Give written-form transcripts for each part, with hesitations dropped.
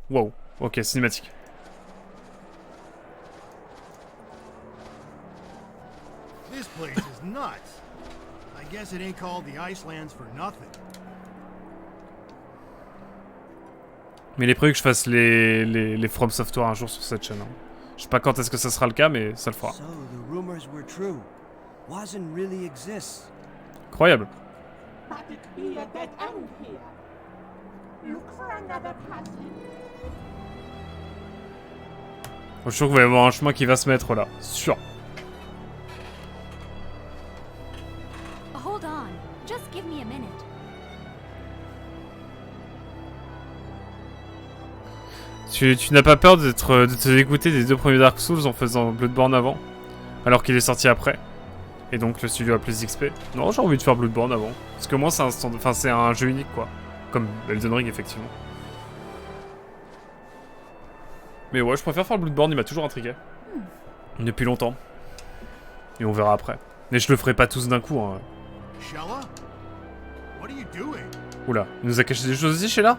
Wow. Ok, cinématique. This place is nuts. I guess it ain't called the Icelands for nothing. Mais il est prévu que je fasse les From Software un jour sur cette chaîne. Hein. Je sais pas quand est-ce que ça sera le cas, mais ça le fera. So the rumors were true. Wazen really exists. Incroyable. But it be a dead end here. Look for another passage. Je suis sûr qu'il va y avoir un chemin qui va se mettre là. Sûr. Hold on. Just give me a minute. Tu n'as pas peur de te dégoûter des 2 premiers Dark Souls en faisant Bloodborne avant? Alors qu'il est sorti après? Et donc le studio a plus d'XP? Non, j'ai envie de faire Bloodborne avant. Parce que moi c'est un jeu unique quoi. Comme Elden Ring effectivement. Mais ouais, je préfère faire Bloodborne, il m'a toujours intrigué. Depuis longtemps. Et on verra après. Mais je le ferai pas tous d'un coup. Hein. Shella? What are you doing? Oula, il nous a caché des choses aussi, Sheila?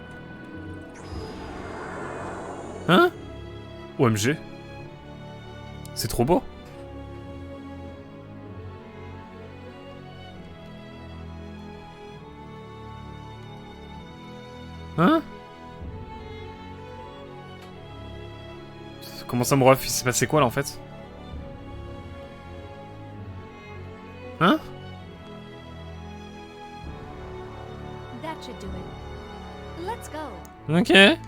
Hein? OMG. C'est trop beau. Hein? Comment ça, mon ref? Il s'est passé quoi là en fait? Hein? That should do it. Let's go. Ok.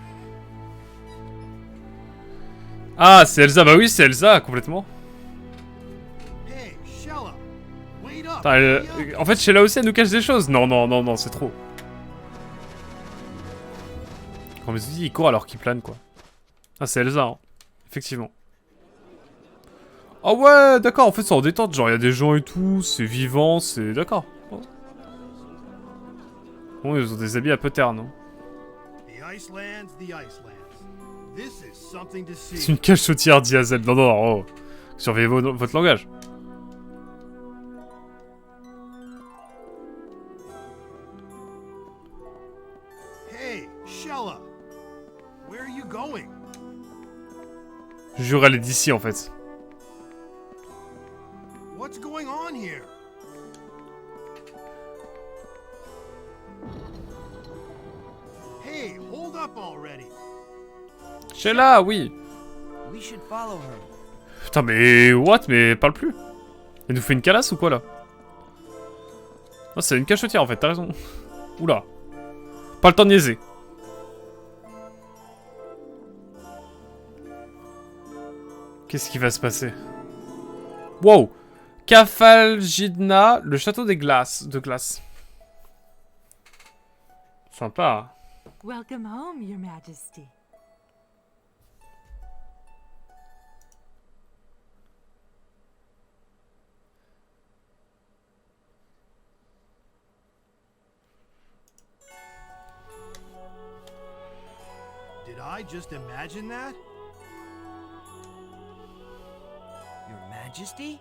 Ah, c'est Elsa. Bah oui, c'est Elsa, complètement. Hey, Shella. Wait up. Putain, en fait, Sheila aussi, elle nous cache des choses. Non, non, non, non, c'est trop. Quand mes outils, il court alors qu'il plane, quoi. Ah, c'est Elsa, hein. Effectivement. Ah ouais, d'accord, en fait, c'est en détente. Genre, il y a des gens et tout, c'est vivant, c'est... D'accord. Bon, ils ont des habits à peu ternes, non? The Icelands, the Icelands. This is something to C'est see. une cachotière Diazel. Non, non, non, oh. Surveillez votre langage. Hey, Shella. Where are you going? Je jure, elle est d'ici, en fait. What's going on here? Hey, hold up already. Sheila, oui. We should follow her. Putain, mais... What? Mais elle parle plus. Elle nous fait une calasse ou quoi, là? Non, c'est une cachotière, en fait, t'as raison. Oula. Pas le temps de niaiser. Qu'est-ce qui va se passer? Wow. Cafalgidna, le château des glaces. De glace. Sympa. Welcome home, Your Majesty. Did I just imagine that? Your Majesty?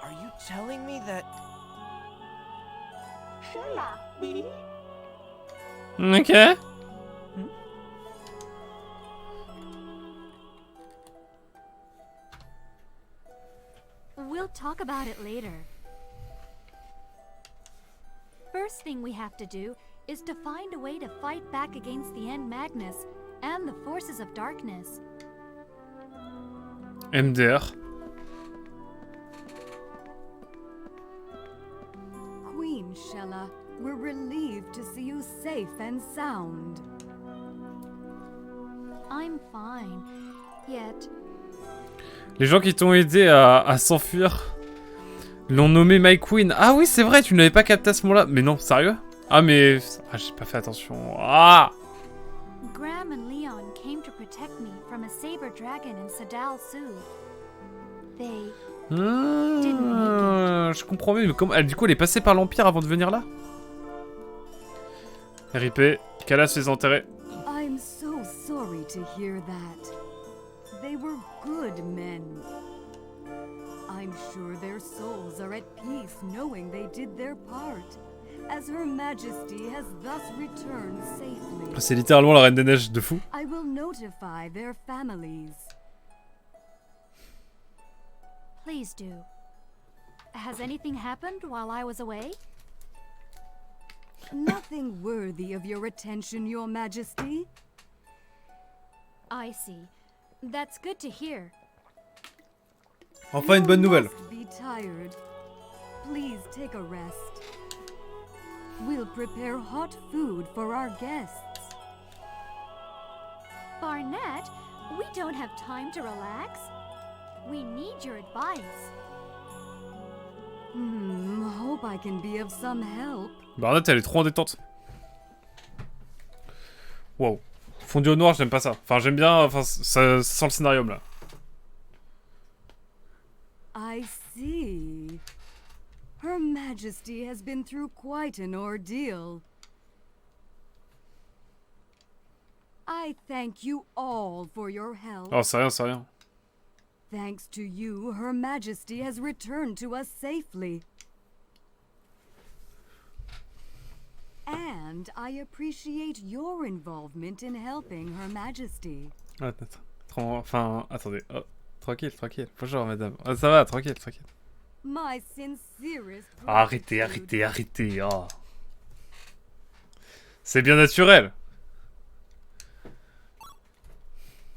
Are you telling me that... Shella, me? Ok. We'll talk about it later. First thing we have to do is to find a way to fight back against the End Magnus and the forces of darkness. MDR. Queen Shella, we're relieved to see you safe and sound. I'm fine. Yet, Les gens qui t'ont aidé à s'enfuir l'ont nommé My Queen. Ah oui, c'est vrai, tu n'avais pas capté à ce moment-là. Mais non, sérieux? Ah mais... Ah, j'ai pas fait attention. Ah! Graham and Leon came to protect me from a saber dragon in Sadal Sud. They... Je comprends mieux, mais comment... du coup, elle est passée par l'Empire avant de venir là? RIP, Calas les enterrés. I'm so sorry to hear that. They were good men. I'm sure their souls are at peace knowing they did their part, as Her Majesty has thus returned safely. C'est littéralement la Reine des Neiges de fou. I will notify their families. Please do. Has anything happened while I was away? Nothing worthy of your attention, Your Majesty. I see. That's good to hear. Enfin une bonne nouvelle. You must be tired. Please take a rest. We'll prepare hot food for our guests. Barnett, we don't have time to relax. We need your advice. Hope I can be of some help. Barnett, elle est trop en détente. Wow. Fondu au noir, j'aime pas ça. Enfin, j'aime bien, enfin, ça sent le scénario là. I see. Her Majesty has been through quite an ordeal. I thank you all for your help. Oh, c'est rien, c'est rien. Thanks to you, Her Majesty has returned to us safely. And I appreciate your involvement in helping Her Majesty. Enfin, attendez. Oh, tranquille, tranquille. Bonjour, madame. Ah, ça va, tranquille, tranquille. My sincerest Arrêtez, gratitude. arrêtez, arrêtez. Oh. C'est bien naturel.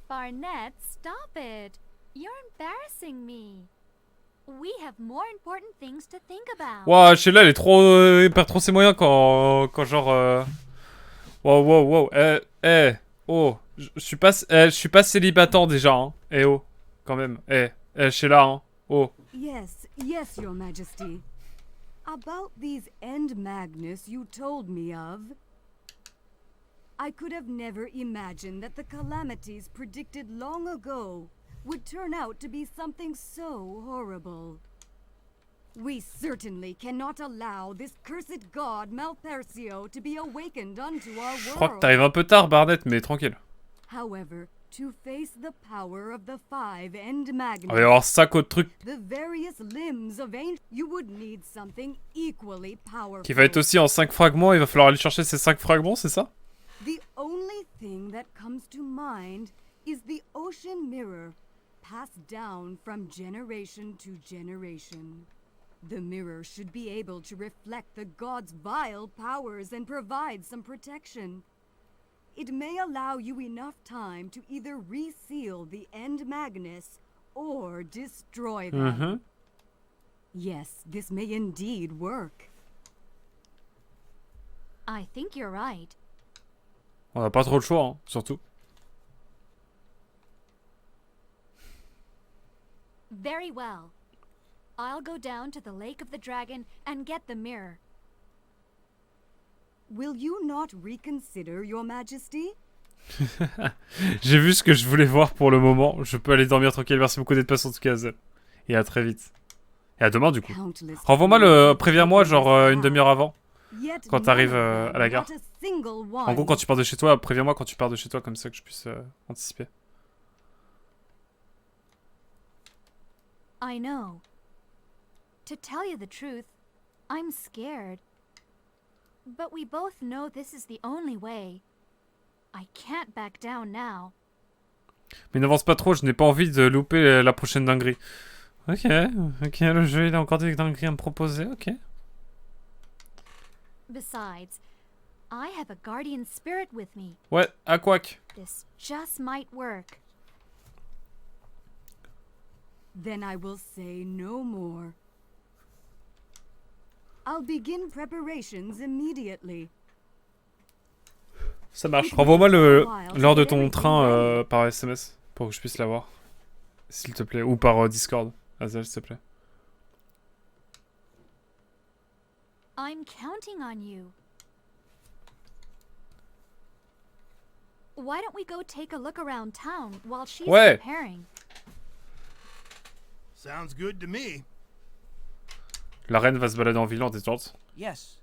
Barnett, stop it. You're embarrassing me. We have more important things to think about. Ouah, Sheila, elle est trop... elle perd trop ses moyens quand genre... Wow, wow, wow. Oh. Je suis pas célibataire déjà, hein. Oh. Quand même. Sheila, hein. Oh. Yes, yes, Your Majesty. About these End Magnus you told me of, I could have never imagined that the calamities predicted long ago would turn out to be something so horrible. We certainly cannot allow this cursed god Malpercio to be awakened unto our Je crois que world. t'arrives un peu tard, Barnett, mais tranquille. However, to face the power of the five End Magnus, On va y avoir 5 autres trucs the various limbs of ancient, you would need something equally powerful. qui va être aussi en 5 fragments. Il va falloir aller chercher ces 5 fragments, c'est ça? The only thing that comes to mind is the ocean mirror, passed down from generation to generation. The mirror should be able to reflect the god's vile powers and provide some protection. It may allow you enough time to either reseal the End Magnus or destroy them. Yes, this may indeed work. I think you're right. On a pas trop le choix, hein, surtout. Very well. I'll go down to the Lake of the Dragon and get the mirror. Will you not reconsider, Your Majesty? J'ai vu ce que je voulais voir pour le moment. Je peux aller dormir tranquille. Merci beaucoup d'être patient en tout cas, Zel. Et à très vite. Et à demain, du coup. Countless Renvoie-moi le... Préviens-moi, genre une demi-heure avant. Yet Quand t'arrives none of à la them, gare. not a single one. En gros, quand tu pars de chez toi, préviens-moi quand tu pars de chez toi, comme ça que je puisse anticiper. I know. To tell you the truth, I'm scared. But we both know this is the only way. I can't back down now. Mais n'avance pas trop, je n'ai pas envie de louper la prochaine dinguerie. Ok, le jeu, il a encore des dingueries à me proposer, ok. Besides, I have a guardian spirit with me. Ouais, Aquac. This just might work. Then I will say no more. I'll begin preparations immediately. Ça marche. Renvoie-moi l'heure de ton train par SMS pour que je puisse l'avoir. S'il te plaît. Ou par Discord. Azel, s'il te plaît. I'm counting on you. Why don't we go take a look around town while she's Ouais. preparing? Sounds good to me. La reine va se balader en ville en détente. Yes.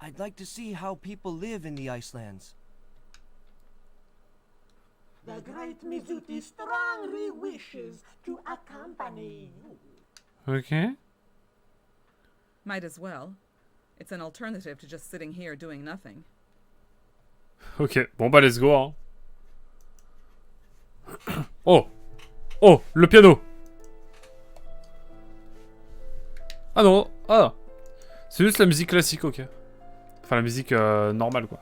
I'd like to see how people live in the Icelands. The great Mizuti strongly wishes to accompany you. Ok. Might as well. It's an alternative to just sitting here doing nothing. Ok. Bon bah let's go hein. Oh! Oh! Le piano! Ah non! Ah! C'est juste la musique classique, ok. Enfin, la musique normale, quoi.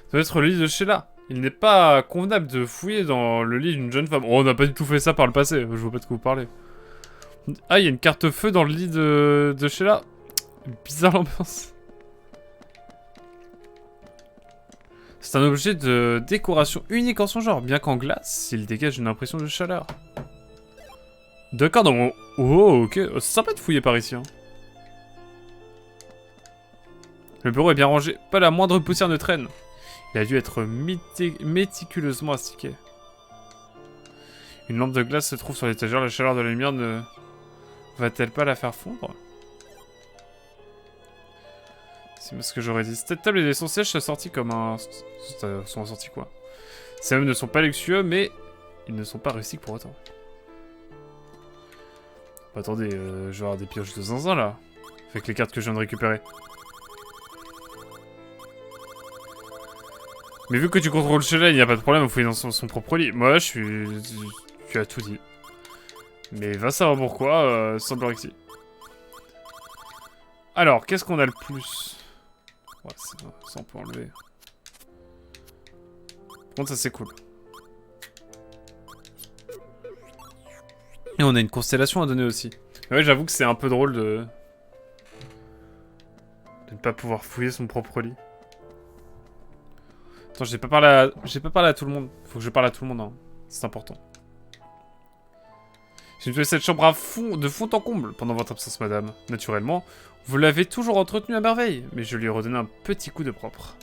Ça doit être le lit de Sheila. Il n'est pas convenable de fouiller dans le lit d'une jeune femme. Oh, on n'a pas du tout fait ça par le passé. Je vois pas de quoi vous parlez. Ah, il y a une carte feu dans le lit de Sheila. Bizarre l'ambiance. C'est un objet de décoration unique en son genre. Bien qu'en glace, il dégage une impression de chaleur. D'accord, donc... Oh, ok. C'est sympa de fouiller par ici, hein. Le bureau est bien rangé. Pas la moindre poussière ne traîne. Il a dû être méticuleusement astiqué. Une lampe de glace se trouve sur l'étagère. La chaleur de la lumière ne va-t-elle pas la faire fondre? C'est ce que j'aurais dit. Cette table et les sons sièges sont sortis comme un... sont assortis quoi? Ces meubles ne sont pas luxueux, mais ils ne sont pas rustiques pour autant. Bah, attendez, je vais avoir des pioches de zinzin là. Avec les cartes que je viens de récupérer. Mais vu que tu contrôles Sheila, il n'y a pas de problème à fouiller dans son propre lit. Moi, tu as tout dit. Mais va savoir pourquoi, semblerait que si. Alors, qu'est-ce qu'on a le plus? Ouais, ça on peut enlever. Par contre, ça c'est cool. Et on a une constellation à donner aussi. Mais ouais, j'avoue que c'est un peu drôle de ne pas pouvoir fouiller son propre lit. Attends, j'ai pas parlé à tout le monde. Faut que je parle à tout le monde, hein. C'est important. J'ai nettoyé cette chambre de fond en comble pendant votre absence, madame. Naturellement, vous l'avez toujours entretenue à merveille, mais je lui ai redonné un petit coup de propre.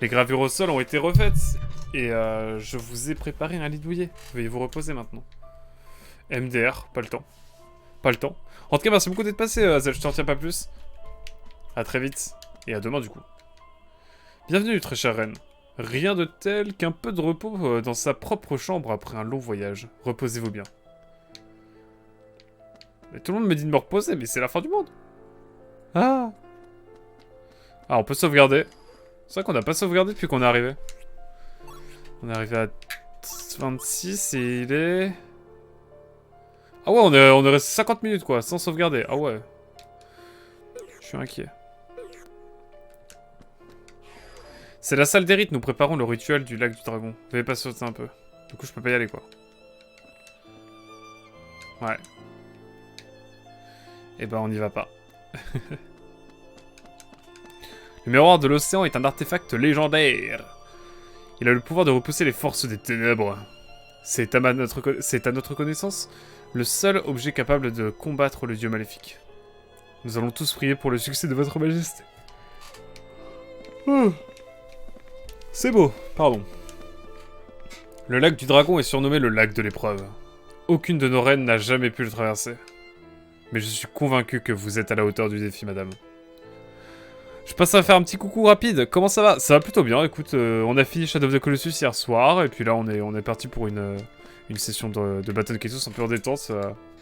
Les gravures au sol ont été refaites, et je vous ai préparé un lit douillet. Veuillez vous reposer maintenant. MDR, pas le temps. Pas le temps. En tout cas, merci beaucoup d'être passé, Azel, je t'en retiens pas plus. À très vite, et à demain du coup. Bienvenue, très chère reine. Rien de tel qu'un peu de repos dans sa propre chambre après un long voyage. Reposez-vous bien. Mais tout le monde me dit de me reposer, mais c'est la fin du monde. Ah. Ah, on peut sauvegarder. C'est vrai qu'on n'a pas sauvegardé depuis qu'on est arrivé. On est arrivé à 26 et il est... Ah ouais, on est resté 50 minutes quoi, sans sauvegarder. Ah ouais. Je suis inquiet. C'est la salle des rites, nous préparons le rituel du lac du dragon. Veuillez patienter un peu. Du coup, je peux pas y aller, quoi. Ouais. Eh ben, on n'y va pas. Le miroir de l'océan est un artefact légendaire. Il a le pouvoir de repousser les forces des ténèbres. C'est à notre connaissance le seul objet capable de combattre le dieu maléfique. Nous allons tous prier pour le succès de votre majesté. C'est beau, pardon. Le lac du dragon est surnommé le lac de l'épreuve. Aucune de nos reines n'a jamais pu le traverser. Mais je suis convaincu que vous êtes à la hauteur du défi, madame. Je passe à faire un petit coucou rapide. Comment ça va? Ça va plutôt bien. Écoute, on a fini Shadow of the Colossus hier soir. Et puis là, on est parti pour une session de Baton Kaitos en pure détente.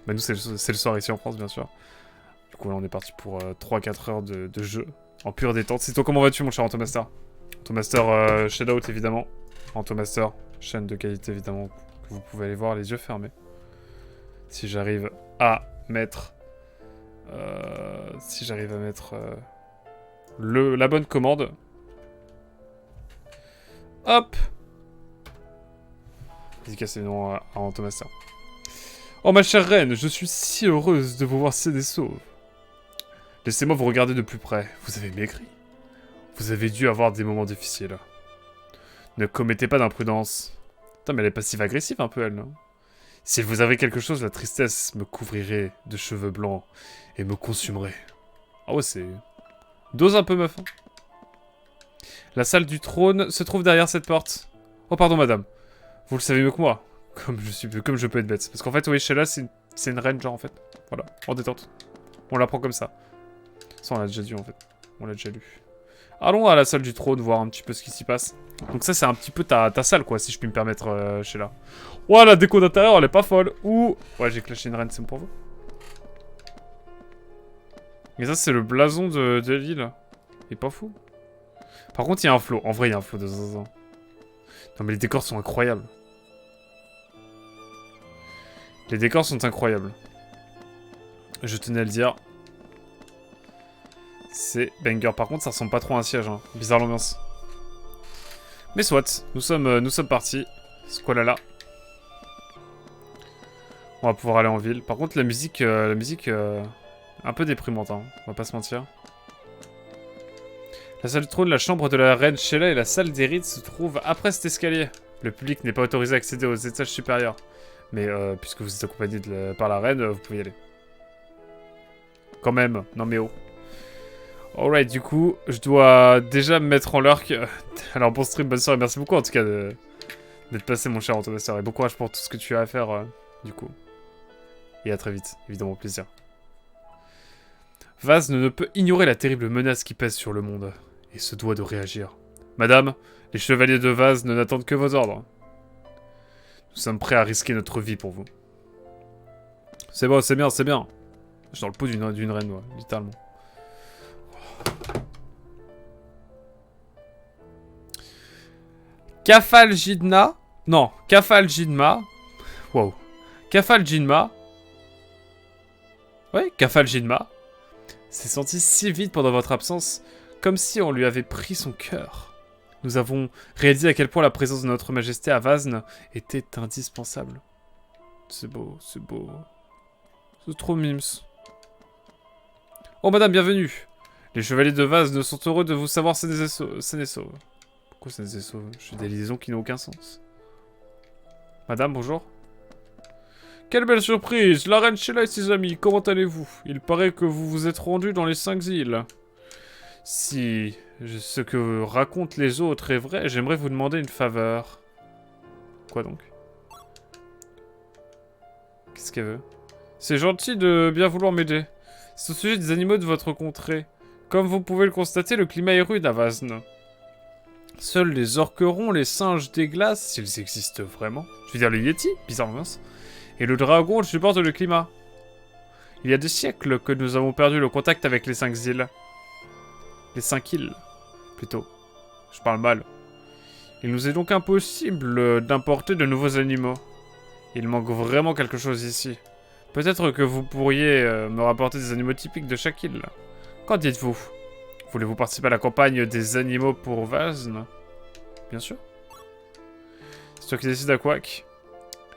Bah nous, c'est le soir ici en France, bien sûr. Du coup, là, on est parti pour 3-4 heures de jeu en pure détente. C'est toi, comment vas-tu, mon cher Antomaster? Antomaster Shadow, évidemment. Antomaster, chaîne de qualité, évidemment, que vous pouvez aller voir les yeux fermés. Si j'arrive à mettre... la bonne commande. Hop. Dédicace évidemment à Antomaster. Oh ma chère reine, je suis si heureuse de vous voir saine et sauve. Laissez-moi vous regarder de plus près. Vous avez maigri. Vous avez dû avoir des moments difficiles. Ne commettez pas d'imprudence. Putain, mais elle est passive-agressive un peu, elle, non? Si vous avez quelque chose, la tristesse me couvrirait de cheveux blancs et me consumerait. Ah ouais, c'est... Dose un peu, meuf. Hein. La salle du trône se trouve derrière cette porte. Oh, pardon, madame. Vous le savez mieux que moi. Comme je peux être bête. Parce qu'en fait, oui, Sheila, c'est une reine, genre, en fait. Voilà, en détente. On la prend comme ça. Ça, on l'a déjà dit, en fait. On l'a déjà lu. Allons à la salle du trône, voir un petit peu ce qui s'y passe. Donc ça, c'est un petit peu ta salle, quoi, si je puis me permettre, Sheila. Ouais, la déco d'intérieur, elle est pas folle. Ouh. Ouais, j'ai clashé une reine, c'est bon pour vous. Mais ça, c'est le blason de l'île. Il est pas fou. Par contre, il y a un flot. En vrai, il y a un flot de zinzin. Non, mais les décors sont incroyables. Les décors sont incroyables. Je tenais à le dire. C'est banger. Par contre, ça ressemble pas trop à un siège. Hein. Bizarre l'ambiance. Mais soit, nous sommes partis. Squalala. On va pouvoir aller en ville. Par contre, la musique un peu déprimante. Hein. On va pas se mentir. La salle de trône, la chambre de la reine Sheila et la salle des rites se trouvent après cet escalier. Le public n'est pas autorisé à accéder aux étages supérieurs. Mais puisque vous êtes accompagné par la reine, vous pouvez y aller. Quand même. Non mais oh. Alright, du coup, je dois déjà me mettre en lurk. Alors bon stream, bonne soirée. Merci beaucoup en tout cas d'être passé mon cher Antoine. Et bon courage pour tout ce que tu as à faire du coup. Et à très vite, évidemment au plaisir. Vaz ne peut ignorer la terrible menace qui pèse sur le monde. Et se doit de réagir. Madame, les chevaliers de Vaz ne n'attendent que vos ordres. Nous sommes prêts à risquer notre vie pour vous. C'est bon, c'est bien, c'est bien. Je suis dans le pot d'une reine, ouais, littéralement. Kafal Jidna. Non, Kafal Jidma. Wow. Kafal Jidma. Ouais, Kafal Jidma. S'est senti si vite pendant votre absence, comme si on lui avait pris son cœur. Nous avons réalisé à quel point la présence de notre majesté à Vazn était indispensable. C'est beau, c'est beau. C'est trop mimes. Oh madame, bienvenue. Les chevaliers de Vazn sont heureux de vous savoir saines et sauves. Pourquoi saines et sauves? Je fais des liaisons qui n'ont aucun sens. Madame, bonjour. Quelle belle surprise! La reine Sheila et ses amis, comment allez-vous? Il paraît que vous vous êtes rendus dans les 5 îles. Si ce que racontent les autres est vrai, j'aimerais vous demander une faveur. Quoi donc? Qu'est-ce qu'elle veut? C'est gentil de bien vouloir m'aider. C'est au sujet des animaux de votre contrée. Comme vous pouvez le constater, le climat est rude à Vazn. Seuls les orquerons, les singes des glaces, s'ils existent vraiment. Je veux dire les yétis, bizarre mince. Et le dragon supporte le climat. Il y a des siècles que nous avons perdu le contact avec les 5 îles. Les 5 îles, plutôt. Je parle mal. Il nous est donc impossible d'importer de nouveaux animaux. Il manque vraiment quelque chose ici. Peut-être que vous pourriez me rapporter des animaux typiques de chaque île. Qu'en dites-vous? Voulez-vous participer à la campagne des animaux pour Vazn? Bien sûr. C'est toi qui décides à Quack.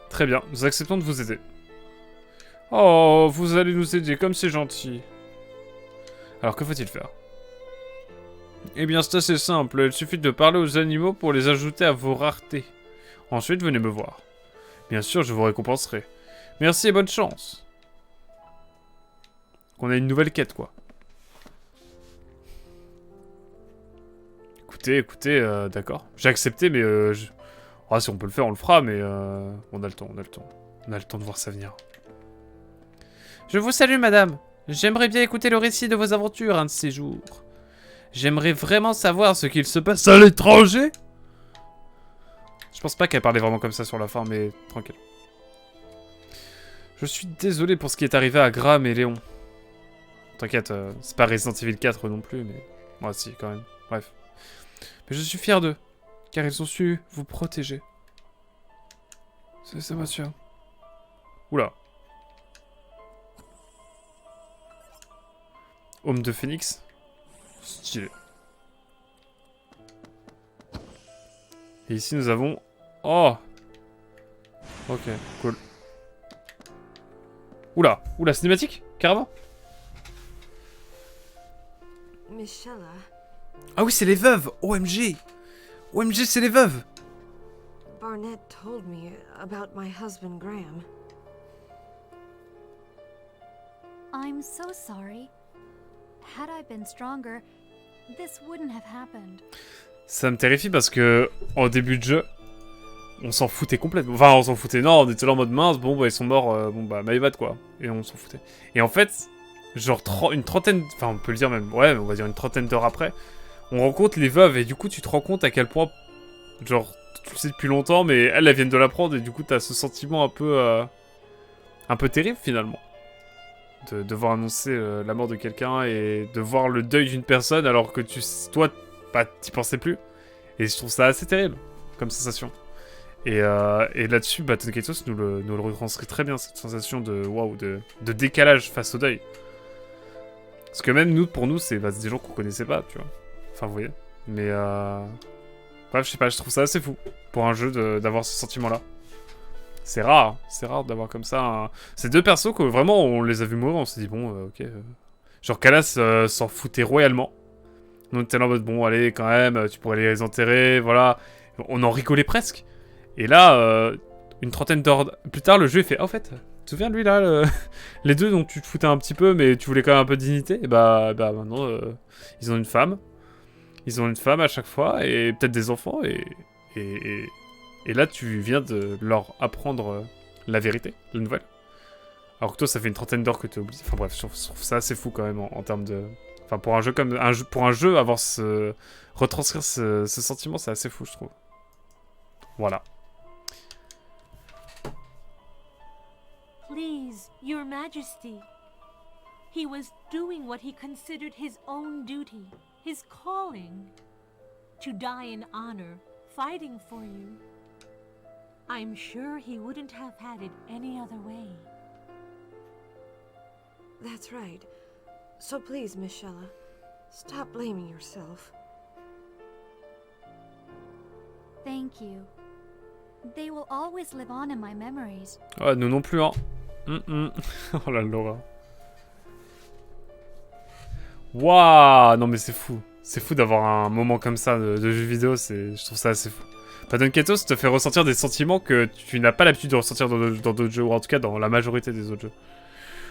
Très bien, nous acceptons de vous aider. Oh, vous allez nous aider, comme c'est gentil. Alors, que faut-il faire? Eh bien, c'est assez simple. Il suffit de parler aux animaux pour les ajouter à vos raretés. Ensuite, venez me voir. Bien sûr, je vous récompenserai. Merci et bonne chance. Qu'on a une nouvelle quête, quoi. Écoutez, d'accord. J'ai accepté, mais ah, si on peut le faire, on le fera, mais on a le temps, on a le temps. On a le temps de voir ça venir. Je vous salue, madame. J'aimerais bien écouter le récit de vos aventures un de ces jours. J'aimerais vraiment savoir ce qu'il se passe à l'étranger. Je pense pas qu'elle parlait vraiment comme ça sur la fin, mais tranquille. Je suis désolé pour ce qui est arrivé à Graham et Léon. T'inquiète, c'est pas Resident Evil 4 non plus, mais... moi si, quand même. Bref. Mais je suis fier d'eux, car ils ont su vous protéger. C'est ça, monsieur. Oula. Homme de Phoenix. Stylé. Et ici, nous avons... Oh! Ok, cool. Oula! Oula, cinématique? Carrément? Michella. Ah oui, c'est les veuves! OMG! OMG, c'est les veuves! Barnett told me about my husband Graham. I'm so sorry. Had I been stronger, this wouldn't have happened. Ça me terrifie parce que, en début de jeu, on s'en foutait complètement. Enfin, on s'en foutait, non, on était là en mode mince, bon, bah, ils sont morts, bon, bah, my bad, quoi. Et on s'en foutait. Et en fait, genre, une trentaine, enfin, on peut le dire même, ouais, on va dire une trentaine d'heures après, on rencontre les veuves, et du coup, tu te rends compte à quel point, genre, tu le sais depuis longtemps, mais elles viennent de l'apprendre, et du coup, t'as ce sentiment un peu terrible, finalement. De devoir annoncer la mort de quelqu'un, et de voir le deuil d'une personne, alors que toi, bah, t'y pensais plus. Et je trouve ça assez terrible, comme sensation. Et là-dessus, bah, Tonkaitos nous le retranscrit très bien, cette sensation de waouh, de décalage face au deuil. Parce que même nous, pour nous, c'est des gens qu'on connaissait pas, tu vois. Enfin, vous voyez. Mais bref, je sais pas, je trouve ça assez fou pour un jeu d'avoir ce sentiment-là. C'est rare d'avoir comme ça. Ces deux persos que vraiment on les a vus mourir, on s'est dit bon, ok. Genre Kalas s'en foutait royalement. On était là en mode bon, allez, quand même, tu pourrais les enterrer, voilà. On en rigolait presque. Et là, une trentaine d'heures plus tard, le jeu il fait, ah, au fait, tu te souviens de lui là, les deux dont tu te foutais un petit peu, mais tu voulais quand même un peu de dignité. Et bah maintenant, ils ont une femme. Ils ont une femme à chaque fois et peut-être des enfants et là tu viens de leur apprendre la vérité, la nouvelle. Alors que toi ça fait une trentaine d'heures que tu oublies. Enfin bref, je trouve ça assez fou quand même en termes de... Enfin pour un jeu comme pour un jeu avoir retranscrire ce sentiment, c'est assez fou je trouve. Voilà. Please, Your Majesty. He was doing what he considered his own duty, his calling. To die in honor, fighting for you. I'm sure he wouldn't have had it any other way. That's right. So please, Miss Shella, stop blaming yourself. Thank you. They will always live on in my memories. Ah, nous non plus, hein. Oh la Laura. Waouh, non mais c'est fou. C'est fou d'avoir un moment comme ça de jeu vidéo, je trouve ça assez fou. Tonkaitos te fait ressentir des sentiments que tu n'as pas l'habitude de ressentir dans d'autres jeux, ou en tout cas dans la majorité des autres jeux.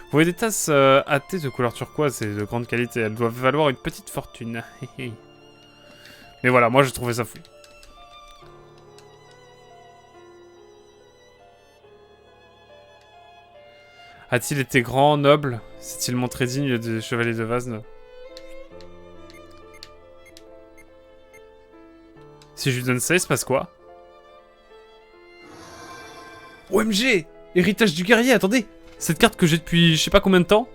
Vous voyez des tasses à thé de couleur turquoise et de grande qualité, elles doivent valoir une petite fortune. Mais voilà, moi je trouvais ça fou. A-t-il été grand, noble? S'est-il montré digne des chevaliers de Vazne? Si je lui donne ça, il se passe quoi? OMG! Héritage du guerrier, attendez! Cette carte que j'ai depuis je sais pas combien de temps?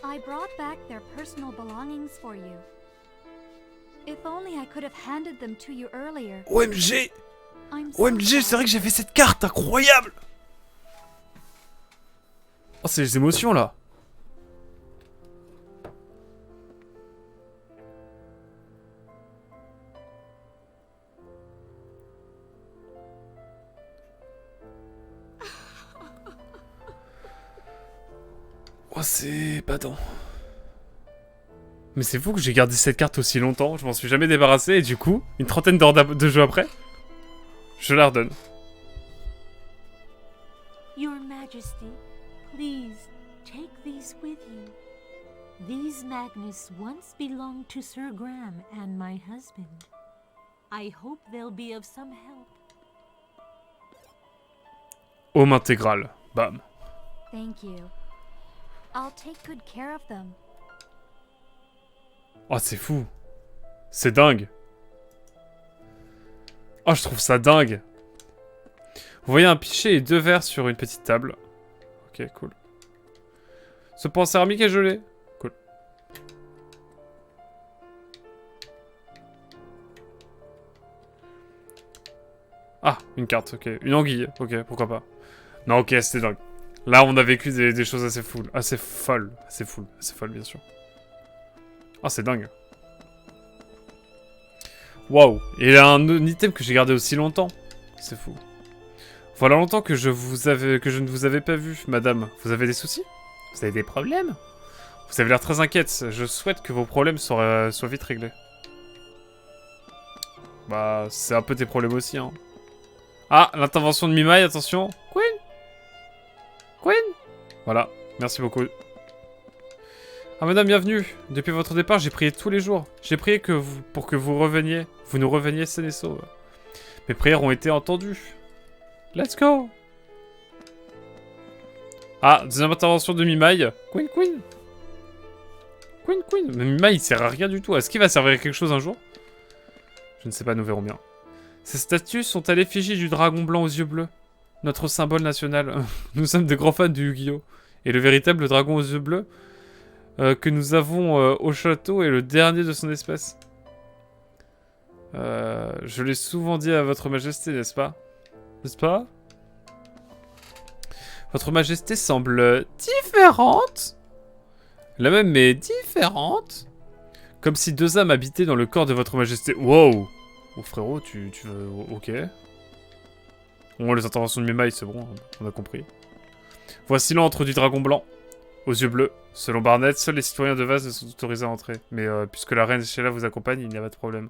I brought back their personal belongings for you. If only I could have handed them to you earlier. OMG! I'm so OMG, c'est sad. vrai que j'ai fait cette carte, incroyable! Oh, c'est les émotions là! Oh, c'est badant. Mais c'est fou que j'ai gardé cette carte aussi longtemps, je m'en suis jamais débarrassé et du coup, une trentaine d'heures de jeu après, je la redonne. Your Majesty, please take these with you. These magnets once belonged to Sir Graham and my husband. I hope they'll be of some help. Homme intégral, bam. Thank you. I'll take good care of them. Oh, c'est fou. C'est dingue. Oh, je trouve ça dingue. Vous voyez un pichet et deux verres sur une petite table. Ok, cool. Ce pan céramique est gelé. Cool. Ah, une carte, ok. Une anguille, ok, pourquoi pas. Non, ok, c'était dingue. Là, on a vécu des choses assez folles. Assez folles, bien sûr. Ah, c'est dingue. Waouh. Et il y a un item que j'ai gardé aussi longtemps. C'est fou. Voilà longtemps que je ne vous avais pas vu, madame. Vous avez des soucis? Vous avez des problèmes? Vous avez l'air très inquiète. Je souhaite que vos problèmes soient vite réglés. Bah, c'est un peu tes problèmes aussi, hein. Ah, l'intervention de Mimai, attention. Queen! Voilà, merci beaucoup. Ah, madame, bienvenue. Depuis votre départ, j'ai prié tous les jours. J'ai prié pour que vous nous reveniez sains et saufs. Mes prières ont été entendues. Let's go. Ah, deuxième intervention de Mimai. Queen. Mais Mimai, il sert à rien du tout. Est-ce qu'il va servir à quelque chose un jour? Je ne sais pas, nous verrons bien. Ces statues sont à l'effigie du dragon blanc aux yeux bleus. Notre symbole national. Nous sommes de grands fans du Yu-Gi-Oh! Et le véritable dragon aux yeux bleus que nous avons au château est le dernier de son espèce. Je l'ai souvent dit à votre majesté, n'est-ce pas? N'est-ce pas? Votre majesté semble différente. La même mais différente. Comme si deux âmes habitaient dans le corps de votre majesté. Wow. Oh frérot, tu veux... Ok. Bon, les interventions de Mimai, c'est bon, on a compris. Voici l'antre du dragon blanc, aux yeux bleus. Selon Barnett, seuls les citoyens de Vazne sont autorisés à entrer. Mais puisque la reine Sheila vous accompagne, il n'y a pas de problème.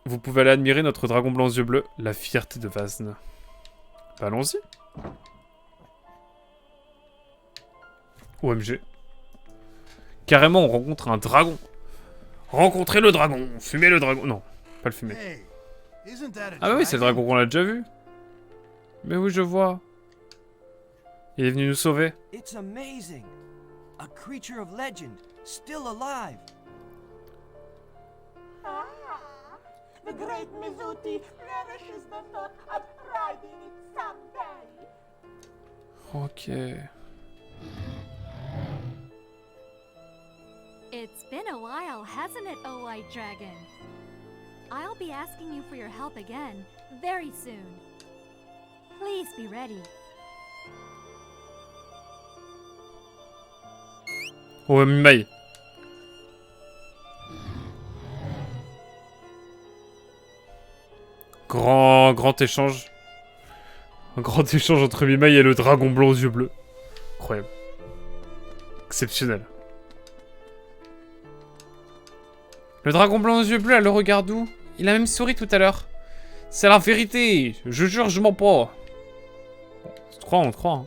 Vous pouvez aller admirer notre dragon blanc aux yeux bleus, la fierté de Vazne. Bah, allons-y. OMG. Carrément, on rencontre un dragon. Rencontrez le dragon, fumez le dragon. Non, pas le fumer. Hey, isn't that a Ah bah oui, c'est le dragon qu'on a déjà vu. Mais oui, je vois. Il est venu nous sauver. It's amazing. A creature of legend, still alive. The great Mizuti nourishes the thought of riding it someday. Ok. It's been a while, hasn't it, O White Dragon? I'll be asking you for your help again, very soon. Please be ready. Oh, Mimai. Grand échange. Un grand échange entre Mimai et le dragon blanc aux yeux bleus. Incroyable. Exceptionnel. Le dragon blanc aux yeux bleus a le regard doux. Il a même souri tout à l'heure. C'est la vérité. Je jure, je mens pas. On te croit, on te croit. Hein.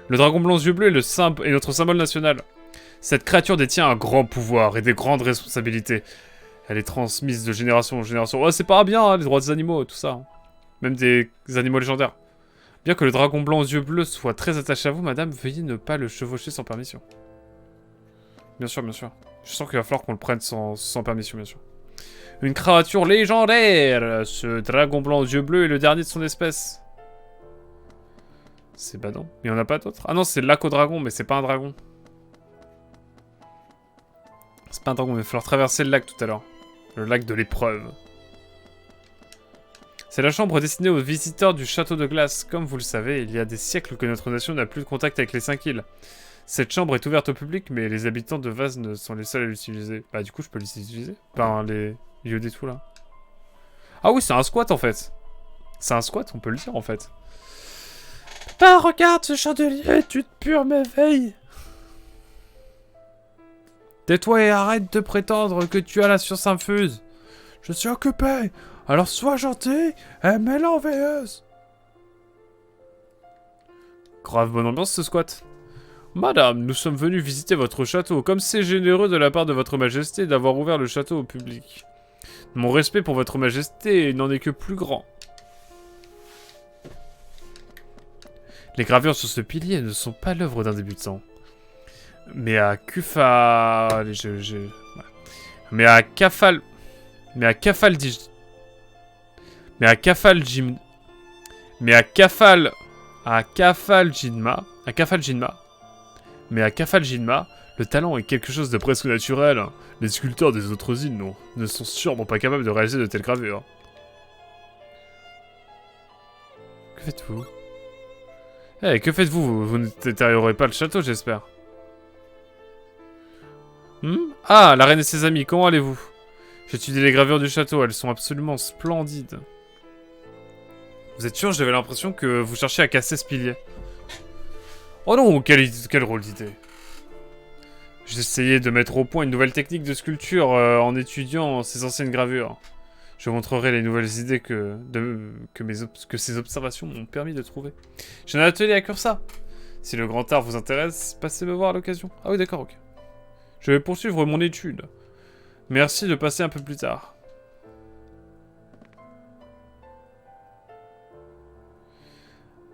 Le dragon blanc aux yeux bleus est notre symbole national. Cette créature détient un grand pouvoir et des grandes responsabilités. Elle est transmise de génération en génération. Oh, c'est pas bien, hein, les droits des animaux, tout ça. Hein. Même des animaux légendaires. Bien que le dragon blanc aux yeux bleus soit très attaché à vous, madame, veuillez ne pas le chevaucher sans permission. Bien sûr, bien sûr. Je sens qu'il va falloir qu'on le prenne sans permission, bien sûr. Une créature légendaire. Ce dragon blanc aux yeux bleus est le dernier de son espèce. C'est badant. Il n'y en a pas d'autres? Ah non, c'est le lac au dragon, mais c'est pas un dragon. C'est pas un dragon, mais il va falloir traverser le lac tout à l'heure. Le lac de l'épreuve. C'est la chambre destinée aux visiteurs du château de glace. Comme vous le savez, il y a des siècles que notre nation n'a plus de contact avec les 5 îles. Cette chambre est ouverte au public, mais les habitants de Vazne sont les seuls à l'utiliser. Bah du coup, je peux l'utiliser. Enfin, les lieux des tout, là. Ah oui, c'est un squat, en fait. C'est un squat, on peut le dire, en fait. Bah, regarde, ce chandelier, tu te pure merveille. Tais-toi et arrête de prétendre que tu as la science infuse. Je suis occupé. Alors sois gentil et mets-la en veilleuse. Grave bonne ambiance ce squat. Madame, nous sommes venus visiter votre château. Comme c'est généreux de la part de votre majesté d'avoir ouvert le château au public. Mon respect pour votre majesté n'en est que plus grand. Les gravures sur ce pilier ne sont pas l'œuvre d'un débutant. Mais à Kafal-Jinma, le talent est quelque chose de presque naturel. Les sculpteurs des autres îles ne sont sûrement pas capables de réaliser de telles gravures. Que faites-vous? Eh, que faites-vous? Vous ne détériorez pas le château, j'espère. Ah, la reine et ses amis, comment allez-vous? J'étudie les gravures du château, elles sont absolument splendides. Vous êtes sûr? J'avais l'impression que vous cherchiez à casser ce pilier. Oh non, quelle drôle d'idée. J'essayais de mettre au point une nouvelle technique de sculpture en étudiant ces anciennes gravures. Je vous montrerai les nouvelles idées que ces observations m'ont permis de trouver. J'ai un atelier à Cursa. Si le grand art vous intéresse, passez me voir à l'occasion. Ah oui, d'accord, ok. Je vais poursuivre mon étude. Merci de passer un peu plus tard.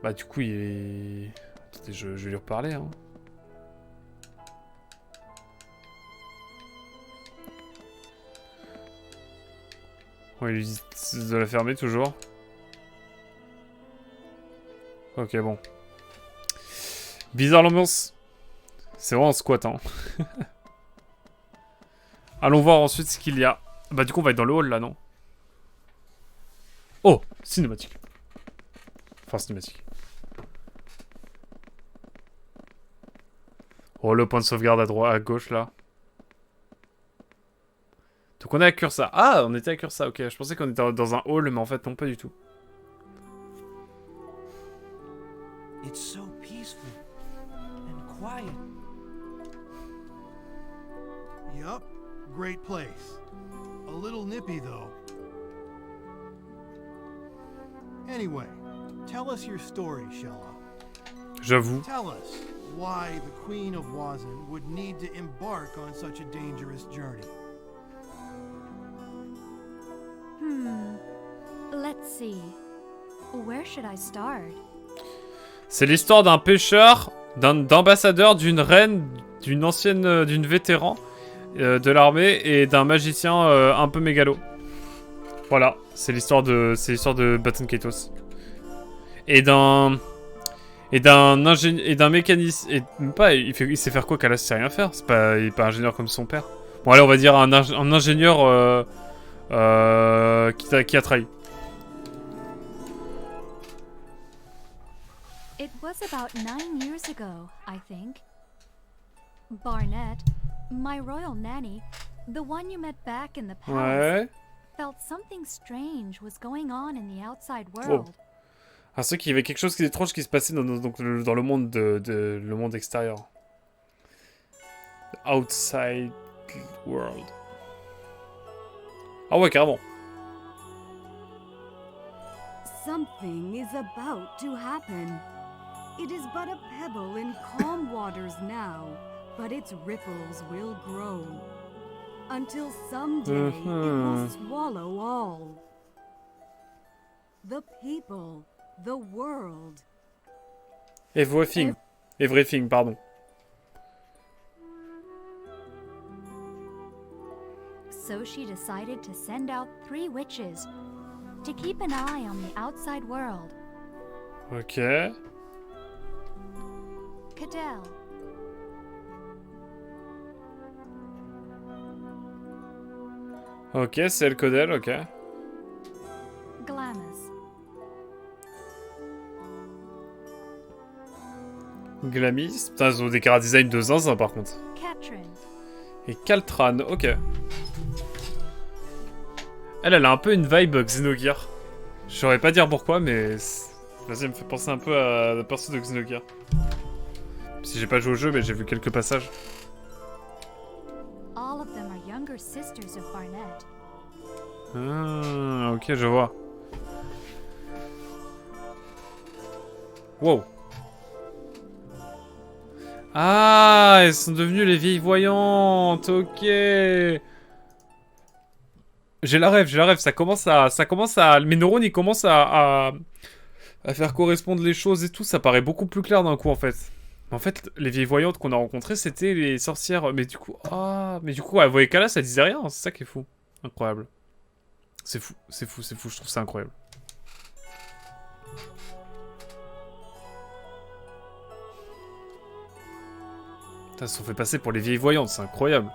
Bah du coup, il est... Attendez, je vais lui reparler, hein. Ouais, il lui dit de la fermer, toujours. Ok, bon. Bizarre l'ambiance. C'est vraiment un squat, hein. Allons voir ensuite ce qu'il y a. Bah du coup, on va être dans le hall, là, non? Oh, Cinématique. Enfin, cinématique. Oh, le point de sauvegarde à droite, à gauche, là. Donc on est à Cursa. Ah, on était à Cursa, ok. Je pensais qu'on était dans un hall, mais en fait, non, pas du tout. It's so peaceful and quiet. Yup, great place. A little nippy, though. Anyway, tell us your story, Shella. J'avoue. Tell us why the Queen of Wazin would need to embark on such a dangerous journey. Let's see. Where should I start? C'est l'histoire d'un pêcheur, d'ambassadeur, d'une reine, d'une ancienne, d'une vétéran de l'armée et d'un magicien un peu mégalo. Voilà, c'est l'histoire de Baton Kaitos. Et d'un mécanicien. Et pas, il sait faire quoi Kalas sait rien faire. Il est pas ingénieur comme son père. Bon allez, on va dire un ingénieur qui a trahi. It was about 9 years ago, I think. Barnett, my royal nanny, the one you met back in the palace, Ouais. felt something strange was going on in the outside Oh. world. Ah, c'est qu'il y avait quelque chose d'étrange qui se passait dans le monde le monde extérieur. Outside world. Ah ouais, carrément. Something is about to happen. It is but a pebble in calm waters now, but its ripples will grow. Until someday it will swallow all. The people, the world. Everything, pardon. So she decided to send out 3 witches to keep an eye on the outside world. Ok. Cadell, Ok, c'est le Codel, ok. Glamis, Glamis. Putain, ils ont des chara design de zinzin par contre. Katrin, Et Caltran, ok. Elle a un peu une vibe Xenogear. Je saurais pas dire pourquoi, mais... Vas-y, elle me fait penser un peu à la perso de Xenogear. Si j'ai pas joué au jeu, mais j'ai vu quelques passages. all of them are younger sisters of Barnett. Ah, ok, je vois. Wow. Ah, elles sont devenues les vieilles voyantes, ok. J'ai la rêve, ça commence à... Mes neurones, ils commencent à faire correspondre les choses et tout, ça paraît beaucoup plus clair d'un coup, en fait. En fait, les vieilles voyantes qu'on a rencontrées, c'était les sorcières, mais du coup... Ah, mais du coup, elle voyait qu'à là, ça disait rien, c'est ça qui est fou. Incroyable. C'est fou, je trouve ça incroyable. Putain, ils se sont fait passer pour les vieilles voyantes, c'est incroyable.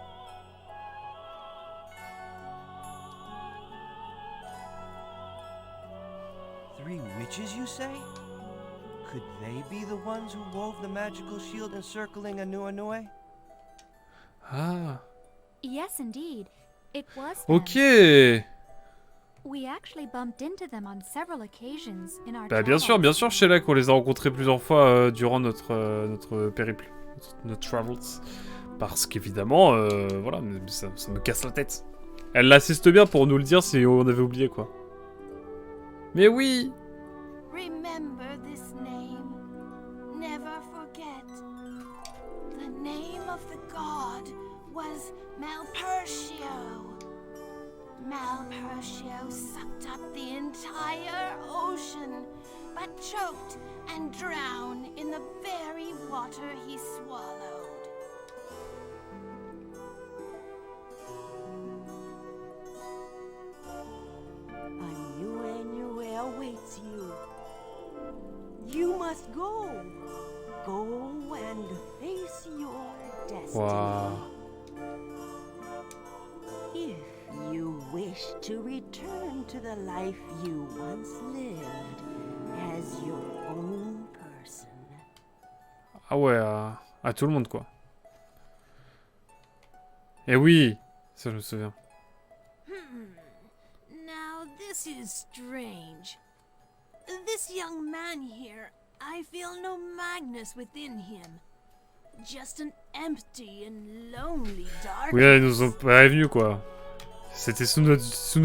Three witches, you say? Could they be the ones who wove the magical shield encircling Anue? Ah. Yes, indeed. It was them. Ok. We actually bumped into them on several occasions in our Bah bien sûr, Sheila, qu'on les a rencontrés plusieurs fois durant notre périple, notre travels. Parce qu'évidemment, voilà, ça me casse la tête. Elle l'assiste bien pour nous le dire si on avait oublié, quoi. Mais oui. Remember this name. Never forget. The name of the god was Malpertio. Malpertio sucked up the entire ocean, but choked and drowned in the very water he swallowed. Anue awaits you. You must go. Go and face your destiny. Waouh. If you wish. wish to return to the life you once lived as your own person. Ah ouais, à tout le monde, quoi. Eh oui, ça je me souviens. Now this is strange. This young man here, I feel no Magnus within him. Just an empty and lonely dark. Oui, ils nous ont prévenus, quoi. C'était sous nos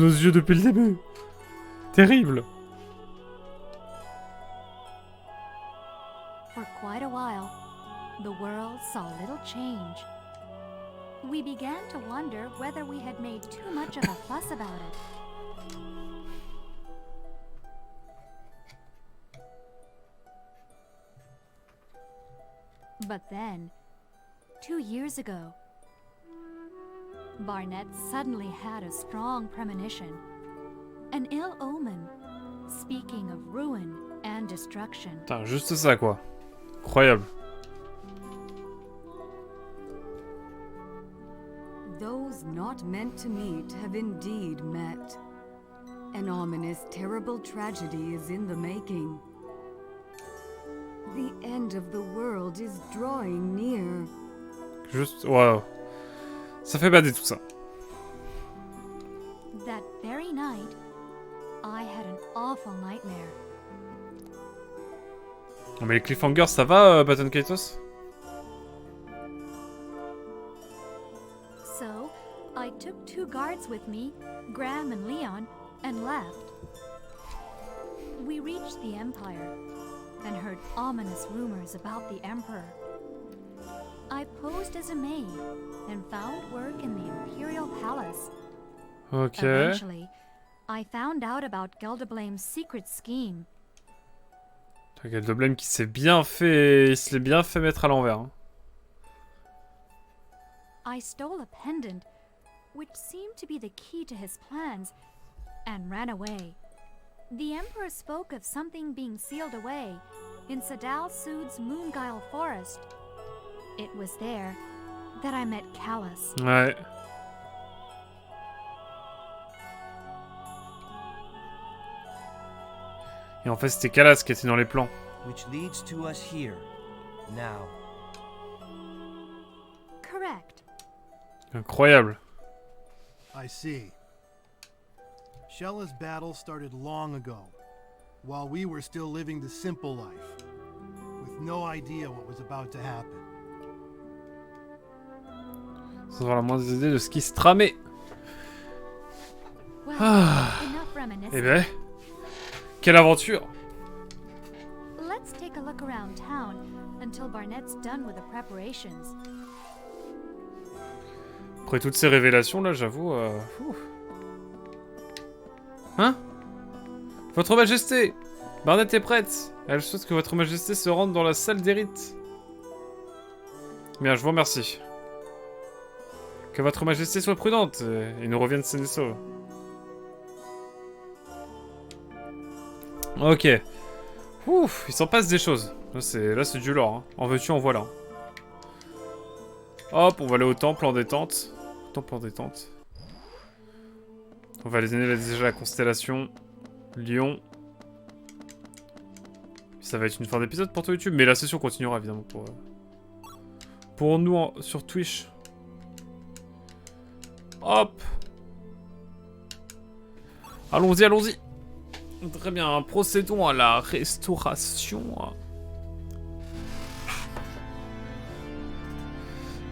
yeux depuis le début. Terrible. For quite a while, the world saw little change. We began to wonder whether we had made too much of a fuss about it. But then, 2 years ago, Barnett suddenly had a strong premonition. An ill omen, speaking of ruin and destruction. Putain, juste ça, quoi. Incroyable. Those not meant to meet have indeed met. An ominous, terrible tragedy is in the making. The end of the world is drawing near. Juste, waouh. Ça fait bader tout ça. That very night, I had an awful nightmare. Non mais les cliffhangers, ça va, Baton Kaitos? So, I took 2 guards with me, Graham and Leon, and left. We reached the Empire, and heard ominous rumors about the Emperor. I posed as a maid, and found work in the Imperial Palace. Ok. Eventually, I found out about Geldeblame's secret scheme. Geldoblame qui s'est bien fait... Il se l'est bien fait mettre à l'envers. Hein. I stole a pendant, which seemed to be the key to his plans, and ran away. The Emperor spoke of something being sealed away in Sadal Sood's Moonguile Forest. It was there that I met Callus. Ouais. Et en fait, c'était Callus qui était dans les plans. Which leads to us here, now. Correct. Incroyable. I see. Shella's battle started long ago, while we were still living the simple life, with no idea what was about to happen. Sans avoir la moindre idée de ce qui se tramait. Well, Ah. enough reminiscing. Eh ben, quelle aventure. Let's take a look around town until Barnett's done with the preparations. Après toutes ces révélations là, j'avoue... Hein? Votre Majesté! Barnett est prête! Elle souhaite que Votre Majesté se rende dans la salle des rites. Bien, je vous remercie. Que Votre Majesté soit prudente et nous revienne saine et sauve. Ok. Ouf, il s'en passe des choses. Là, c'est du lore. Hein. En veux-tu, en voilà. Hop, on va aller au temple en détente. Temple en détente. On va aller donner déjà la constellation. Lion. Ça va être une fin d'épisode pour toi YouTube, mais la session continuera évidemment pour nous sur Twitch. Hop. Allons-y, allons-y. Très bien, procédons à la restauration.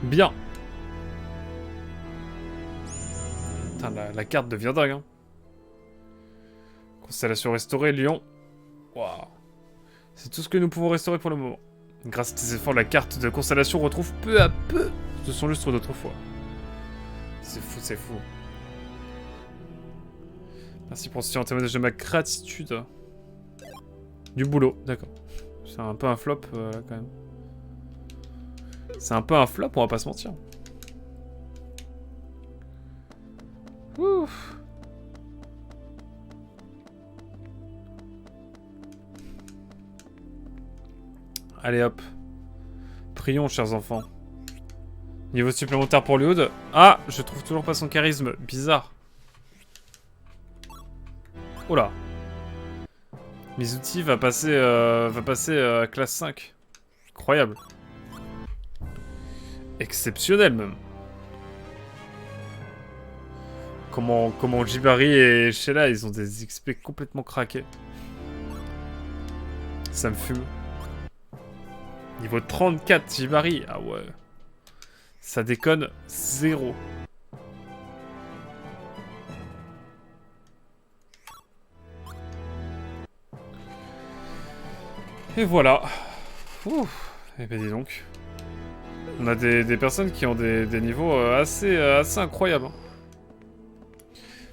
Bien. Putain, la carte devient dingue. Hein. Constellation restaurée, Lion. Waouh. C'est tout ce que nous pouvons restaurer pour le moment. Grâce à tes efforts, la carte de constellation retrouve peu à peu de son lustre d'autrefois. C'est fou, c'est fou. Merci pour ce en témoignage de ma gratitude. Du boulot, d'accord. C'est un peu un flop, là, quand même. C'est un peu un flop, on va pas se mentir. Ouf. Allez hop. Prions, chers enfants. Niveau supplémentaire pour Lude. Ah, je trouve toujours pas son charisme. Bizarre. Oh là. Mizuti va passer à classe 5. Incroyable. Exceptionnel même. Comment Jibari et Sheila, ils ont des XP complètement craqués. Ça me fume. Niveau 34, Jibari. Ah ouais. Ça déconne 0. Et voilà. Ouf. Et ben dis donc. On a des personnes qui ont des niveaux assez incroyables. Hein.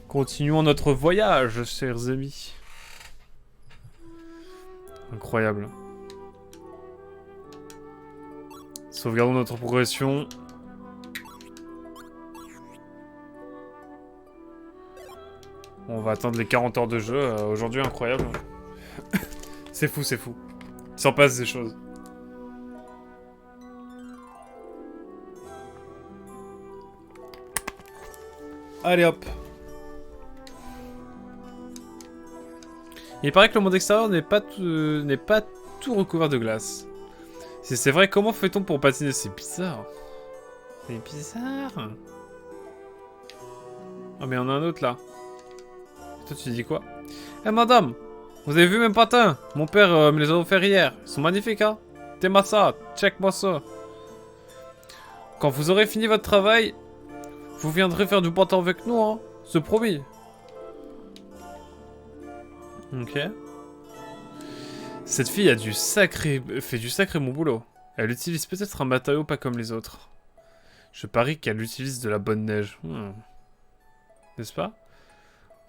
Continuons notre voyage, chers amis. Incroyable. Sauvegardons notre progression. On va attendre les 40 heures de jeu. Aujourd'hui, incroyable. C'est fou, c'est fou. Il s'en passe des choses. Allez hop. Il paraît que le monde extérieur n'est pas tout recouvert de glace. Si c'est vrai, comment fait-on pour patiner? C'est bizarre. C'est bizarre. Oh mais il y en a un autre là. Toi tu dis quoi? Eh madame, vous avez vu mes patins? Mon père me les a offerts hier. Ils sont magnifiques hein. T'aimes ça? Check-moi ça. Quand vous aurez fini votre travail, vous viendrez faire du patin avec nous hein. C'est promis. Ok. Cette fille a fait du sacré bon boulot. Elle utilise peut-être un matériau pas comme les autres. Je parie qu'elle utilise de la bonne neige. N'est-ce pas?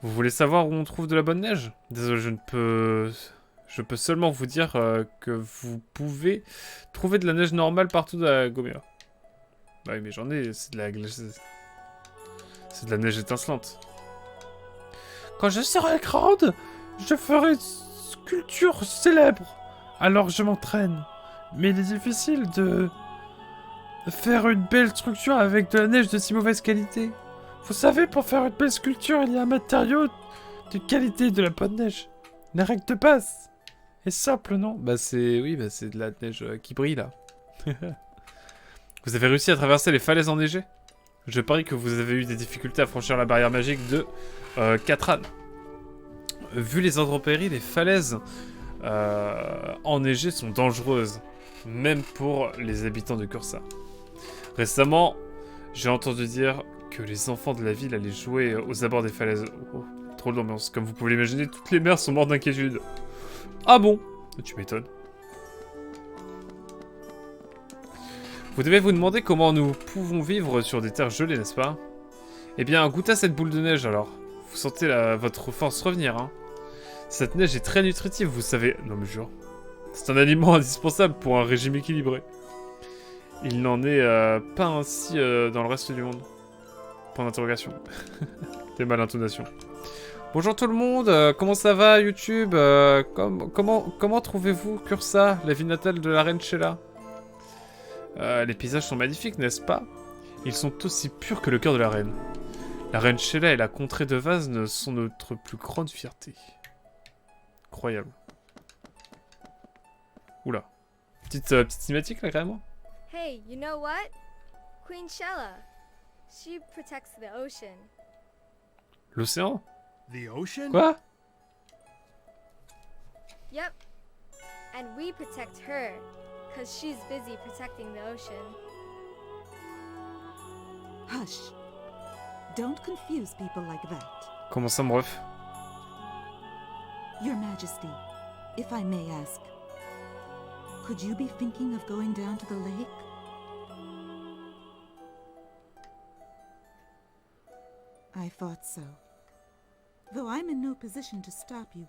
Vous voulez savoir où on trouve de la bonne neige? Désolé, je peux seulement vous dire que vous pouvez trouver de la neige normale partout dans la Gomea. Bah oui, mais j'en ai, c'est de la glace. C'est de la neige étincelante. Quand je serai grande, je ferai une sculpture célèbre. Alors je m'entraîne. Mais il est difficile de faire une belle structure avec de la neige de si mauvaise qualité. Vous savez, pour faire une belle sculpture, il y a un matériau de qualité de la bonne neige. La règle de base est simple, non? Bah c'est... Oui, bah c'est de la neige qui brille, là. Vous avez réussi à traverser les falaises enneigées? Je parie que vous avez eu des difficultés à franchir la barrière magique de Katran. Vu les intempéries, les falaises enneigées sont dangereuses. Même pour les habitants de Cursa. Récemment, j'ai entendu dire que les enfants de la ville allaient jouer aux abords des falaises. Oh, trop d'ambiance. Comme vous pouvez l'imaginer, toutes les mères sont mortes d'inquiétude. Ah bon? Tu m'étonnes. Vous devez vous demander comment nous pouvons vivre sur des terres gelées, n'est-ce pas? Eh bien, goûtez à cette boule de neige alors. Vous sentez votre force revenir, hein. Cette neige est très nutritive, vous savez. Non mais jure. C'est un aliment indispensable pour un régime équilibré. Il n'en est pas ainsi dans le reste du monde. Point d'interrogation. T'es mal intonation. Bonjour tout le monde, comment ça va YouTube? Comment trouvez-vous Cursa, la ville natale de la reine Sheila? Les paysages sont magnifiques, n'est-ce pas? Ils sont aussi purs que le cœur de la reine. La reine Sheila et la contrée de Vazne sont notre plus grande fierté. Incroyable. Oula. Petite cinématique là, carrément. Hey, you know what? Queen Shella. She protects the ocean. L'océan? The ocean? Quoi? Yep. And we protect her, cause she's busy protecting the ocean. Hush. Don't confuse people like that. Comment ça, mon ref? Your Majesty, if I may ask, could you be thinking of going down to the lake? I thought so. Though I'm in no position to stop you,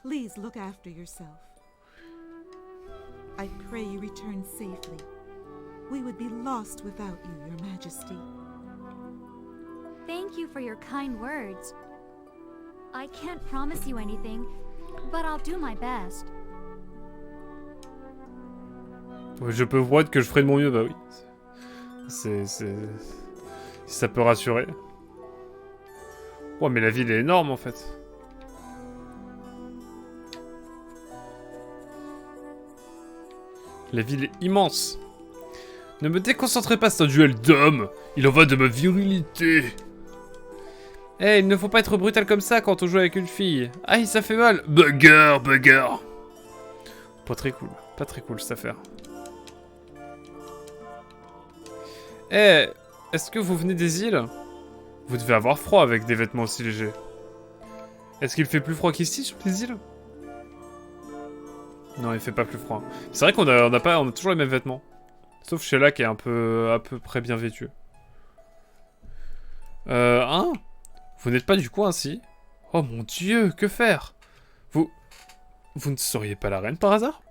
please look after yourself. I pray you return safely. We would be lost without you, Your Majesty. Thank you for your kind words. I can't promise you anything, but I'll do my best. Je peux voir que je ferai de mon mieux, bah oui. Si ça peut rassurer. Ouais, mais la ville est énorme en fait. La ville est immense. Ne me déconcentrez pas, c'est un duel d'hommes. Il en va de ma virilité. Eh, il ne faut pas être brutal comme ça quand on joue avec une fille. Aïe, ça fait mal. Bagarre, bagarre. Pas très cool cette affaire. Eh, est-ce que vous venez des îles? Vous devez avoir froid avec des vêtements aussi légers. Est-ce qu'il fait plus froid qu'ici sur les îles? Non, il fait pas plus froid. C'est vrai qu'on a toujours les mêmes vêtements. Sauf Sheila qui est à peu près bien vêtue. Hein? Vous n'êtes pas du coin, si? Oh mon dieu, que faire? Vous ne seriez pas la reine par hasard?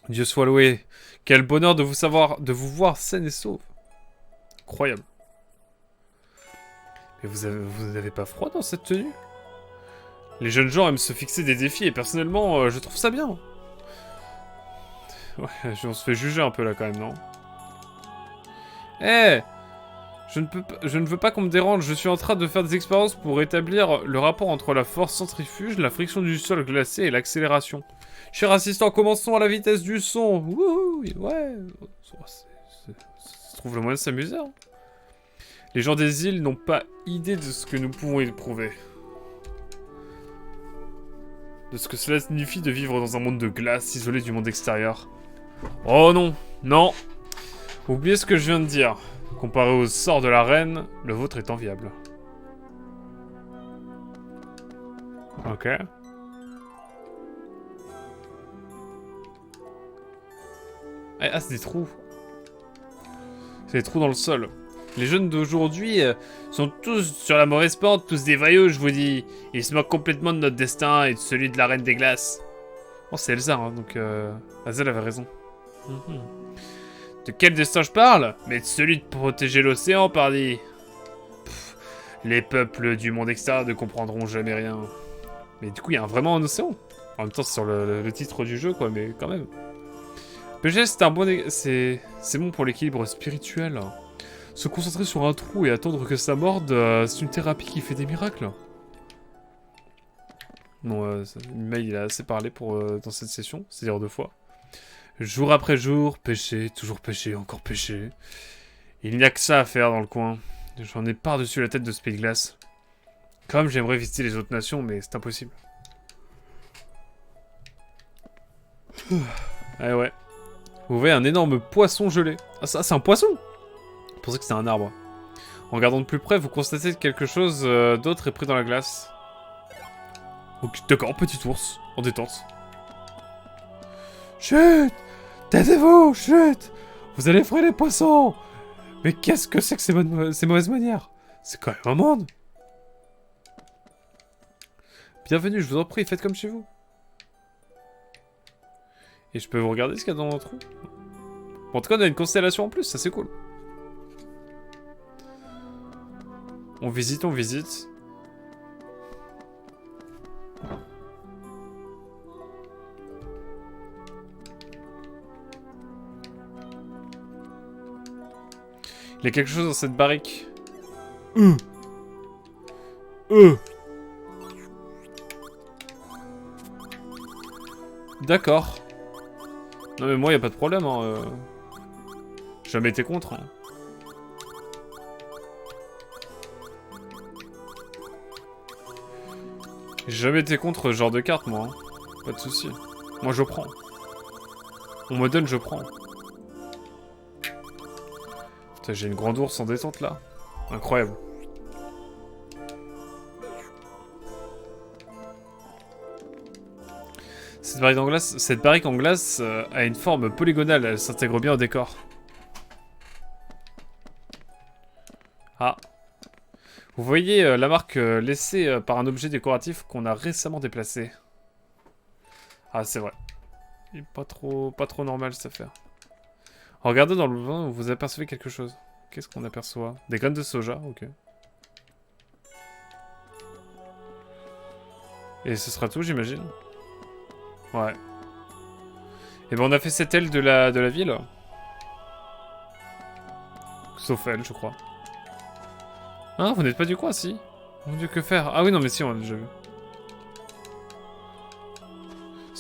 Dieu soit loué. Quel bonheur de vous voir saine et sauve. Incroyable. Mais vous n'avez pas froid dans cette tenue? Les jeunes gens aiment se fixer des défis et personnellement, je trouve ça bien. Ouais, on se fait juger un peu là quand même, non? Eh! Je ne veux pas qu'on me dérange, je suis en train de faire des expériences pour établir le rapport entre la force centrifuge, la friction du sol glacé et l'accélération. Cher assistant, commençons à la vitesse du son. Wouhou, ouais. Ça trouve le moyen de s'amuser. Hein. Les gens des îles n'ont pas idée de ce que nous pouvons éprouver. De ce que cela signifie de vivre dans un monde de glace, isolé du monde extérieur. Oh non, non. Oubliez ce que je viens de dire. Comparé au sort de la reine, le vôtre est enviable. Ok. Ah, c'est des trous. C'est des trous dans le sol. Les jeunes d'aujourd'hui sont tous sur la mauvaise pente, tous des vaillots, je vous dis. Ils se moquent complètement de notre destin et de celui de la Reine des Glaces. Oh, c'est Elsa, hein, donc Hazel avait raison. De quel destin je parle? Mais de celui de protéger l'océan, pardi. Les peuples du monde extérieur ne comprendront jamais rien. Mais du coup, il y a vraiment un océan. En même temps, c'est sur le titre du jeu, quoi, mais quand même. PG, c'est un bon... C'est bon pour l'équilibre spirituel. Se concentrer sur un trou et attendre que ça morde, c'est une thérapie qui fait des miracles. Bon, May, il a assez parlé dans cette session, c'est-à-dire 2 fois. Jour après jour, péché, toujours péché, encore péché. Il n'y a que ça à faire dans le coin. J'en ai par-dessus la tête de Speed Glass. Comme j'aimerais visiter les autres nations, mais c'est impossible. Ah ouais. Vous voyez un énorme poisson gelé. Ah ça, c'est un poisson! Je pensais que c'était un arbre. En regardant de plus près, vous constatez que quelque chose d'autre est pris dans la glace. Ok, d'accord, petit ours, en détente. Chut! Taisez-vous, chut! Vous allez effrayer les poissons! Mais qu'est-ce que c'est que ces mauvaises manières? C'est quand même un monde! Bienvenue, je vous en prie, faites comme chez vous. Et je peux vous regarder ce qu'il y a dans le trou? Bon, en tout cas, on a une constellation en plus, ça c'est cool. On visite, on visite. Il y a quelque chose dans cette barrique. D'accord. Non mais moi y a pas de problème hein. J'ai jamais été contre hein. J'ai jamais été contre ce genre de carte moi hein. Pas de soucis. Moi je prends. On me donne, je prends. Putain, j'ai une grande ours en détente là. Incroyable. Cette barrique en glace a une forme polygonale, elle s'intègre bien au décor. Ah. Vous voyez la marque laissée par un objet décoratif qu'on a récemment déplacé. Ah, c'est vrai. Il est pas trop normal cette affaire. Regardez dans le vin, vous apercevez quelque chose. Qu'est-ce qu'on aperçoit? Des graines de soja, ok. Et ce sera tout, j'imagine. Ouais. Et ben on a fait cette aile de la ville. Sauf elle, je crois. Hein, vous n'êtes pas du coin, si? Mon dieu, que faire? Ah oui, non, mais si, on l'a déjà vu.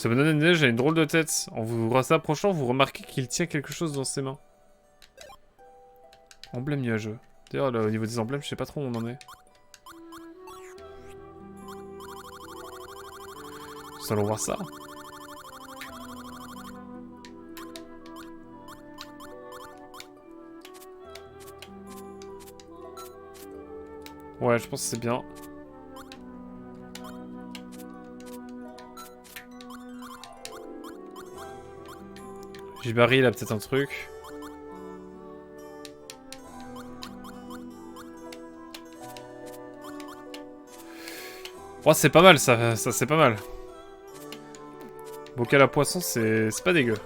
Ce bonhomme de neige a une drôle de tête. En vous s'approchant, vous remarquez qu'il tient quelque chose dans ses mains. Emblème nuageux. D'ailleurs, au niveau des emblèmes, je sais pas trop où on en est. Nous allons voir ça. Ouais, je pense que c'est bien. Jibari, il a peut-être un truc. Oh, c'est pas mal, ça c'est pas mal. Bocal à poisson, c'est pas dégueu.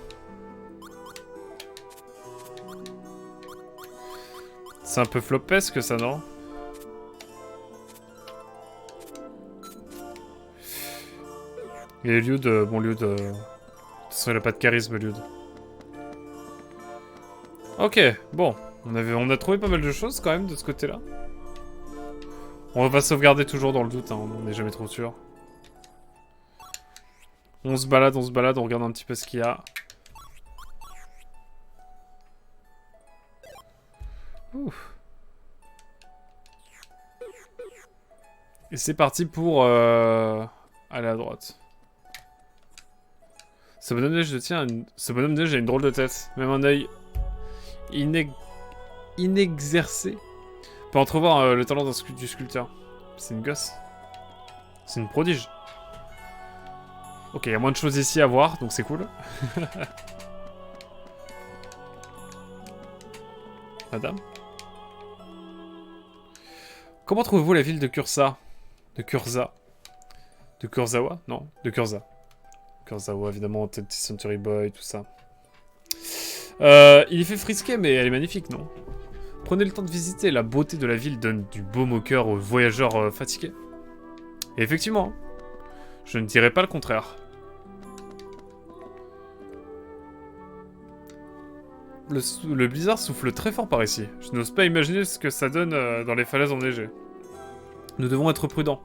C'est un peu flopesque, ça, non? Et Liud, bon Liud... De toute façon, il a pas de charisme, Liud. Ok, bon. On a trouvé pas mal de choses, quand même, de ce côté-là. On va sauvegarder toujours dans le doute, hein, on n'est jamais trop sûr. On se balade, on regarde un petit peu ce qu'il y a. Ouf. Et c'est parti pour aller à droite. Ce bonhomme de neige ce bonhomme de neige a une drôle de tête. Même un œil inexercé peut entrevoir le talent du sculpteur. C'est une gosse. C'est une prodige. Ok, il y a moins de choses ici à voir, donc c'est cool. Madame? Comment trouvez-vous la ville de Kursa? De Kurza? De Kurzawa? Non, de Kurza. Kurzawa, évidemment, 10th Century Boy, tout ça. Il est fait frisqué, mais elle est magnifique, non? Prenez le temps de visiter, la beauté de la ville donne du baume au cœur aux voyageurs fatigués. Et effectivement, je ne dirais pas le contraire. Le blizzard souffle très fort par ici. Je n'ose pas imaginer ce que ça donne dans les falaises enneigées. Nous devons être prudents.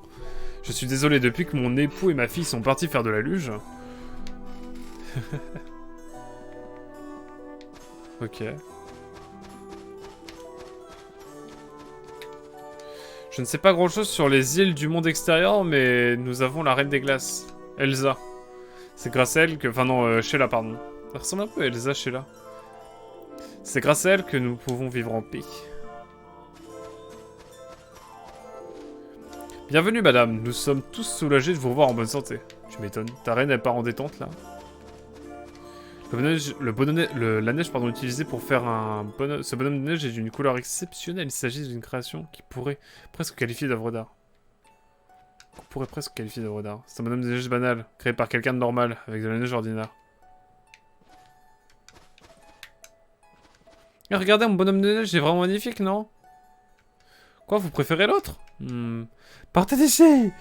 Je suis désolé, depuis que mon époux et ma fille sont partis faire de la luge... Ok. Je ne sais pas grand-chose sur les îles du monde extérieur, mais nous avons la Reine des Glaces, Elsa. C'est grâce à elle que... Enfin non, Sheila, pardon. Ça ressemble un peu à Elsa, Sheila. C'est grâce à elle que nous pouvons vivre en paix. Bienvenue, madame. Nous sommes tous soulagés de vous revoir en bonne santé. Tu m'étonnes. Ta reine, elle part en détente, là. La neige utilisée pour faire ce bonhomme de neige est d'une couleur exceptionnelle. Il s'agit d'une création qui pourrait presque qualifier d'œuvre d'art. C'est un bonhomme de neige banal, créé par quelqu'un de normal, avec de la neige ordinaire. Et regardez, mon bonhomme de neige, il est vraiment magnifique, non? Quoi, vous préférez l'autre? Partez d'ici!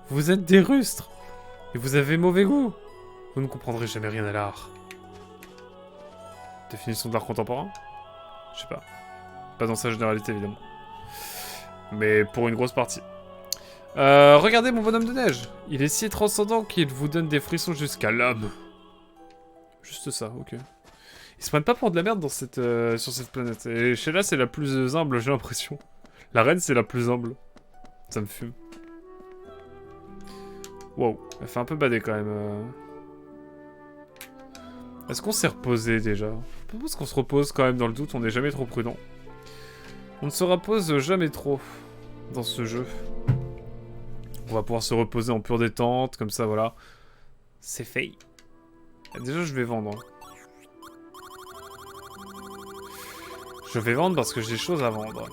Vous êtes des rustres! Et vous avez mauvais goût! Vous ne comprendrez jamais rien à l'art. Définition de l'art contemporain? Je sais pas. Pas dans sa généralité, évidemment. Mais pour une grosse partie. Regardez mon bonhomme de neige. Il est si transcendant qu'il vous donne des frissons jusqu'à l'âme. Juste ça, ok. Ils se prennent pas pour de la merde dans sur cette planète. Et Sheila, c'est la plus humble, j'ai l'impression. La reine, c'est la plus humble. Ça me fume. Wow, elle fait un peu bader quand même. Est-ce qu'on s'est reposé déjà? Je pense qu'on se repose quand même dans le doute, on n'est jamais trop prudent. On ne se repose jamais trop dans ce jeu. On va pouvoir se reposer en pure détente, comme ça, voilà. C'est fait. Déjà, je vais vendre. Je vais vendre parce que j'ai des choses à vendre.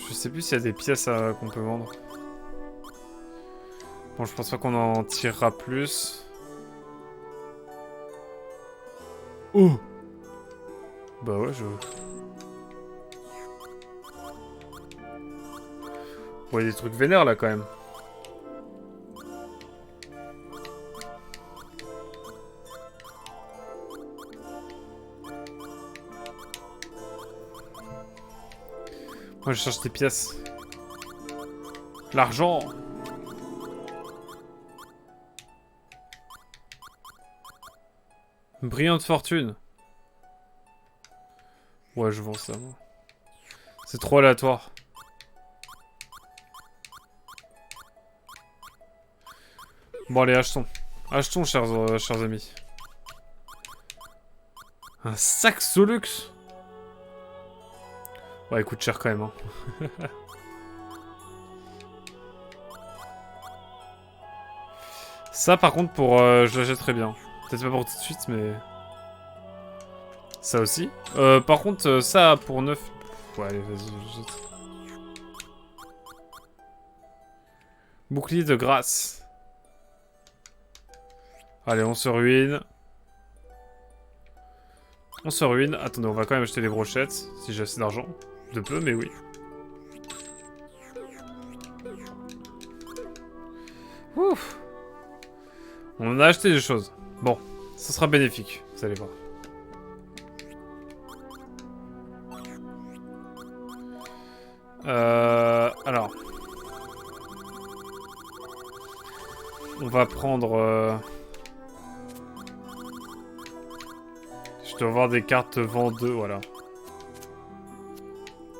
Je sais plus s'il y a des pièces qu'on peut vendre. Bon, je pense pas qu'on en tirera plus. Oh! Bah ouais, je... Bon, il y a des trucs vénères là quand même. Moi, je cherche des pièces. L'argent. Brillante fortune. Ouais, je vends ça, moi. C'est trop aléatoire. Bon, allez, achetons. Achetons, chers amis. Un sac Solux. Ouais, il coûte cher quand même. Hein. Ça, par contre, pour... je l'achèterais bien. Peut-être pas pour tout de suite, mais... Ça aussi. Par contre, ça, pour 9... Ouais, allez, vas-y, je jette. Bouclier de grâce. Allez, on se ruine. On se ruine. Attendez, on va quand même acheter les brochettes, si j'ai assez d'argent. De peu, mais oui. Ouf. On a acheté des choses. Bon, ça sera bénéfique, vous allez voir. Alors. On va prendre... Je dois avoir des cartes vendeuses, voilà.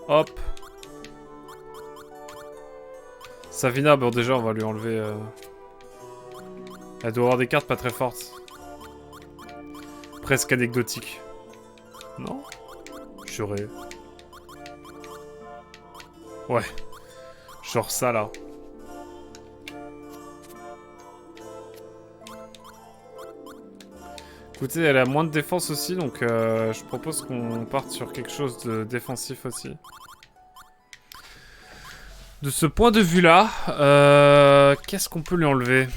Hop. Savina, bon déjà on va lui enlever... Elle doit avoir des cartes pas très fortes. Presque anecdotiques. Non? J'aurais... Ouais. Genre ça là. Écoutez, elle a moins de défense aussi, donc je propose qu'on parte sur quelque chose de défensif aussi. De ce point de vue-là, qu'est-ce qu'on peut lui enlever?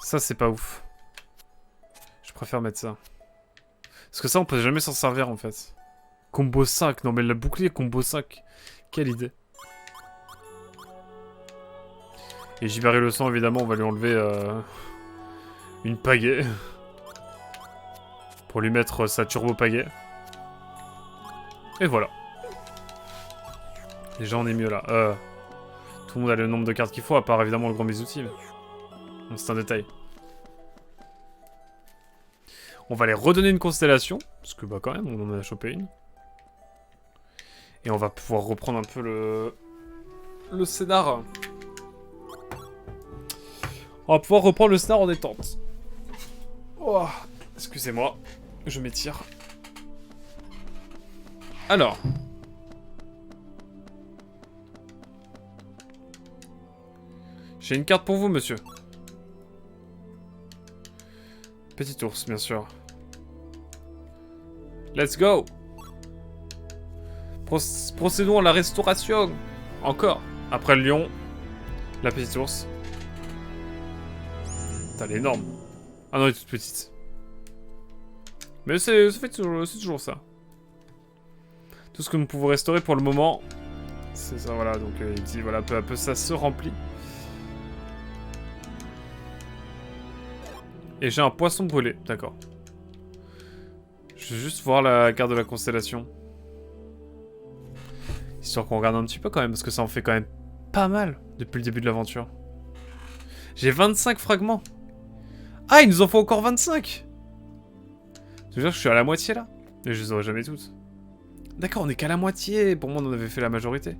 Ça, c'est pas ouf. Je préfère mettre ça. Parce que ça, on peut jamais s'en servir, en fait. Combo 5. Non, mais le bouclier combo 5. Quelle idée. Et Gibari le sang, évidemment, on va lui enlever une pagaie. Pour lui mettre sa turbo pagaie. Et voilà. Déjà, on est mieux là. Tout le monde a le nombre de cartes qu'il faut, à part évidemment le grand bisouti. Mais... Bon, c'est un détail. On va les redonner une constellation. Parce que, bah, quand même, on en a chopé une. Et on va pouvoir reprendre un peu le scénar. On va pouvoir reprendre le scénar en détente. Oh, excusez-moi, je m'étire. Alors. J'ai une carte pour vous, monsieur. Petit ours, bien sûr. Let's go. Procédons à la restauration. Encore. Après le lion, la petite ours. Putain, elle est énorme. Ah non, elle est toute petite. Mais c'est toujours ça. Tout ce que nous pouvons restaurer pour le moment, c'est ça, voilà. Donc il dit, voilà, peu à peu, ça se remplit. Et j'ai un poisson brûlé, d'accord. Je vais juste voir la carte de la constellation. Histoire qu'on regarde un petit peu quand même, parce que ça en fait quand même pas mal depuis le début de l'aventure. J'ai 25 fragments. Ah, il nous en faut encore 25. Ça veut dire que je suis à la moitié là. Et je les aurai jamais toutes. D'accord, on est qu'à la moitié. Pour moi, on en avait fait la majorité.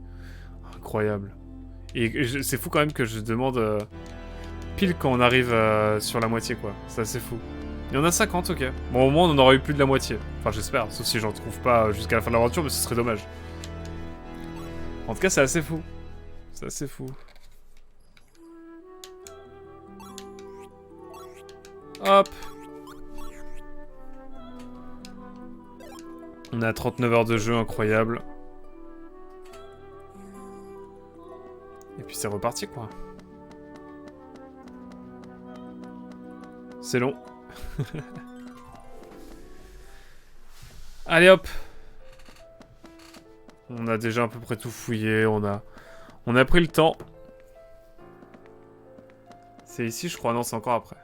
Incroyable. Et c'est fou quand même que je demande pile quand on arrive sur la moitié, quoi. C'est assez fou. Il y en a 50, ok. Bon, au moins, on en aura eu plus de la moitié. Enfin, j'espère. Sauf si j'en trouve pas jusqu'à la fin de l'aventure, mais ce serait dommage. En tout cas, c'est assez fou. C'est assez fou. Hop. On a 39 heures de jeu, incroyable. Et puis c'est reparti, quoi. C'est long. Allez, hop. On a déjà à peu près tout fouillé, on a pris le temps. C'est ici, je crois. Non, c'est encore après.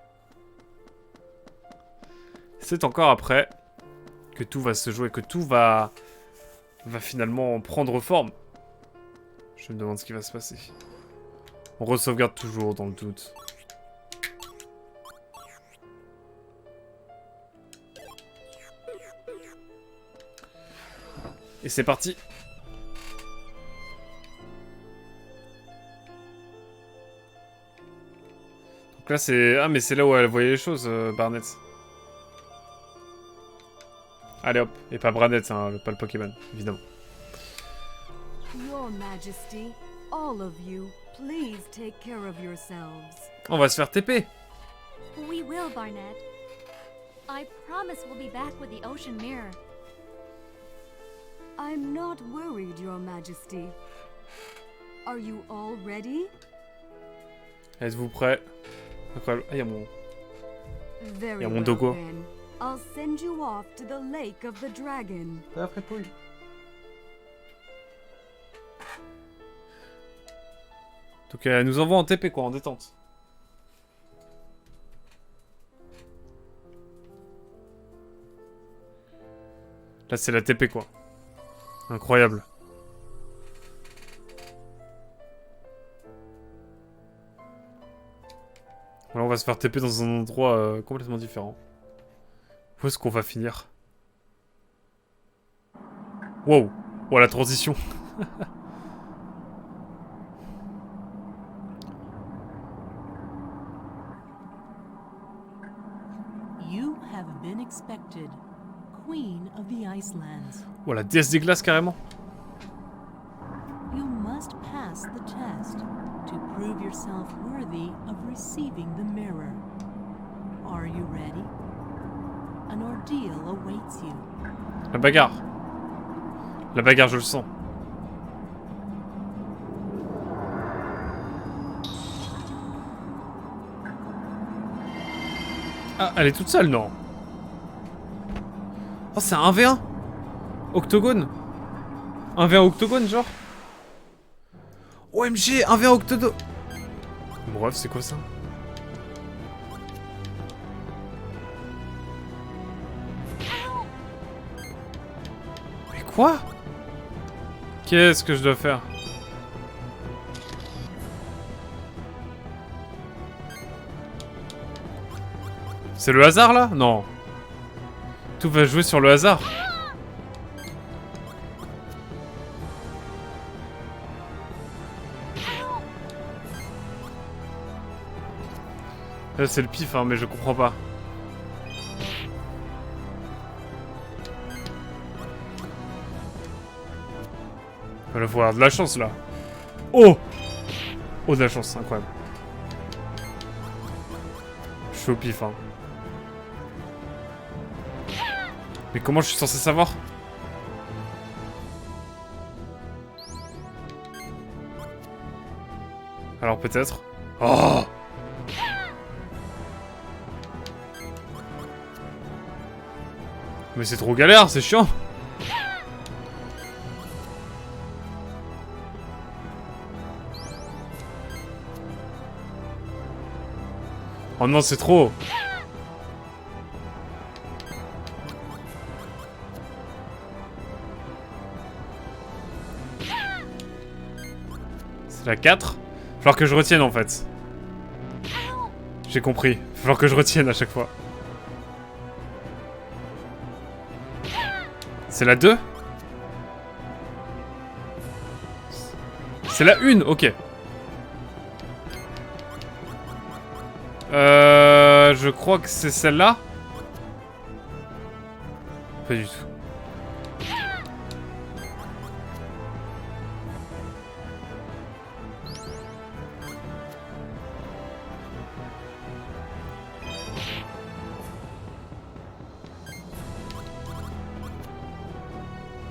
C'est encore après. Que tout va se jouer, que tout va finalement prendre forme. Je me demande ce qui va se passer. On re-sauvegarde toujours dans le doute. Et c'est parti. Donc là c'est... Ah mais c'est là où elle voyait les choses, Barnett. Allez hop, et pas Barnett, hein, pas le Pokémon, évidemment. Your Majesty, all of you, please take care of yourselves. On va se faire TP. We will, Barnett. I promise we'll be back with the Ocean Mirror. I'm not worried, Your Majesty. Are you all ready? Êtes-vous prêts? Incroyable. Ah, il y a mon... Very Il y a mon well, dogo. then. I'll send you off to the Lake of the Dragon. Après pouille. Donc elle nous envoie en TP quoi, en détente. Là c'est la TP quoi. Incroyable. Voilà, on va se faire TP dans un endroit complètement différent. Où est-ce qu'on va finir? Wow. Oh la transition. You have been expected, Queen of the Icelands. Oh la déesse des glaces carrément. You must pass the test to prove yourself worthy of receiving the mirror. Are you ready? An ordeal awaits you. La bagarre. La bagarre, je le sens. Ah, elle est toute seule, non? Oh, c'est un 1v1 Octogone 1v1 octogone, genre? OMG, 1v1 octogone. Bref, c'est quoi ça? Mais quoi? Qu'est-ce que je dois faire? C'est le hasard là? Non. Tout va jouer sur le hasard. Là c'est le pif hein, mais je comprends pas. Il faut avoir de la chance là. Oh! Oh de la chance, incroyable. Je suis au pif hein. Mais comment je suis censé savoir? Alors peut-être... Oh! Mais c'est trop galère, c'est chiant! Oh non, c'est trop! C'est la 4? Va falloir que je retienne en fait. J'ai compris. Va falloir que je retienne à chaque fois. C'est la 2? C'est la 1, ok. Je crois que c'est celle-là. Pas du tout.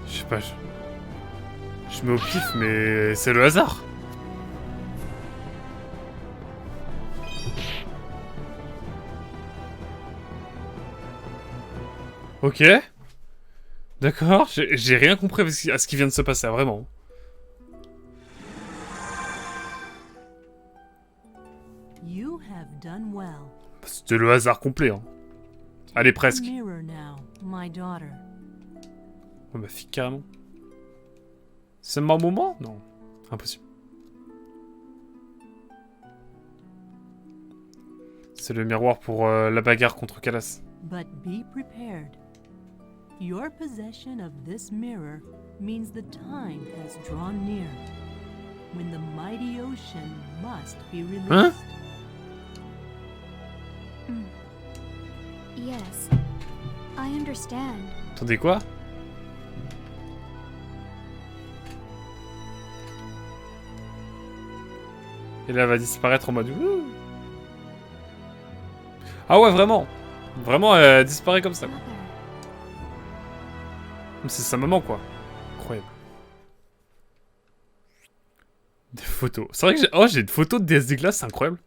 Je sais pas, je mets au pif, mais c'est le hasard. Ok. D'accord, j'ai rien compris à ce qui vient de se passer, vraiment. You have done well. C'était le hasard complet, hein. Allez, presque. Mirror now, my daughter. Oh, ma fille, carrément. C'est mon moment? Non. Impossible. C'est le miroir pour la bagarre contre Calas. But be prepared. Your possession of this mirror means the time has drawn near, when the mighty ocean must be released. Hein? Yes, I understand. Attendez, quoi? Et là, elle va disparaître en mode... Ouh. Ah ouais, vraiment. Vraiment, elle disparaît comme ça, quoi. C'est sa maman, quoi. Incroyable. Des photos. C'est vrai que j'ai... Oh, j'ai une photo de DS des glaces, c'est incroyable.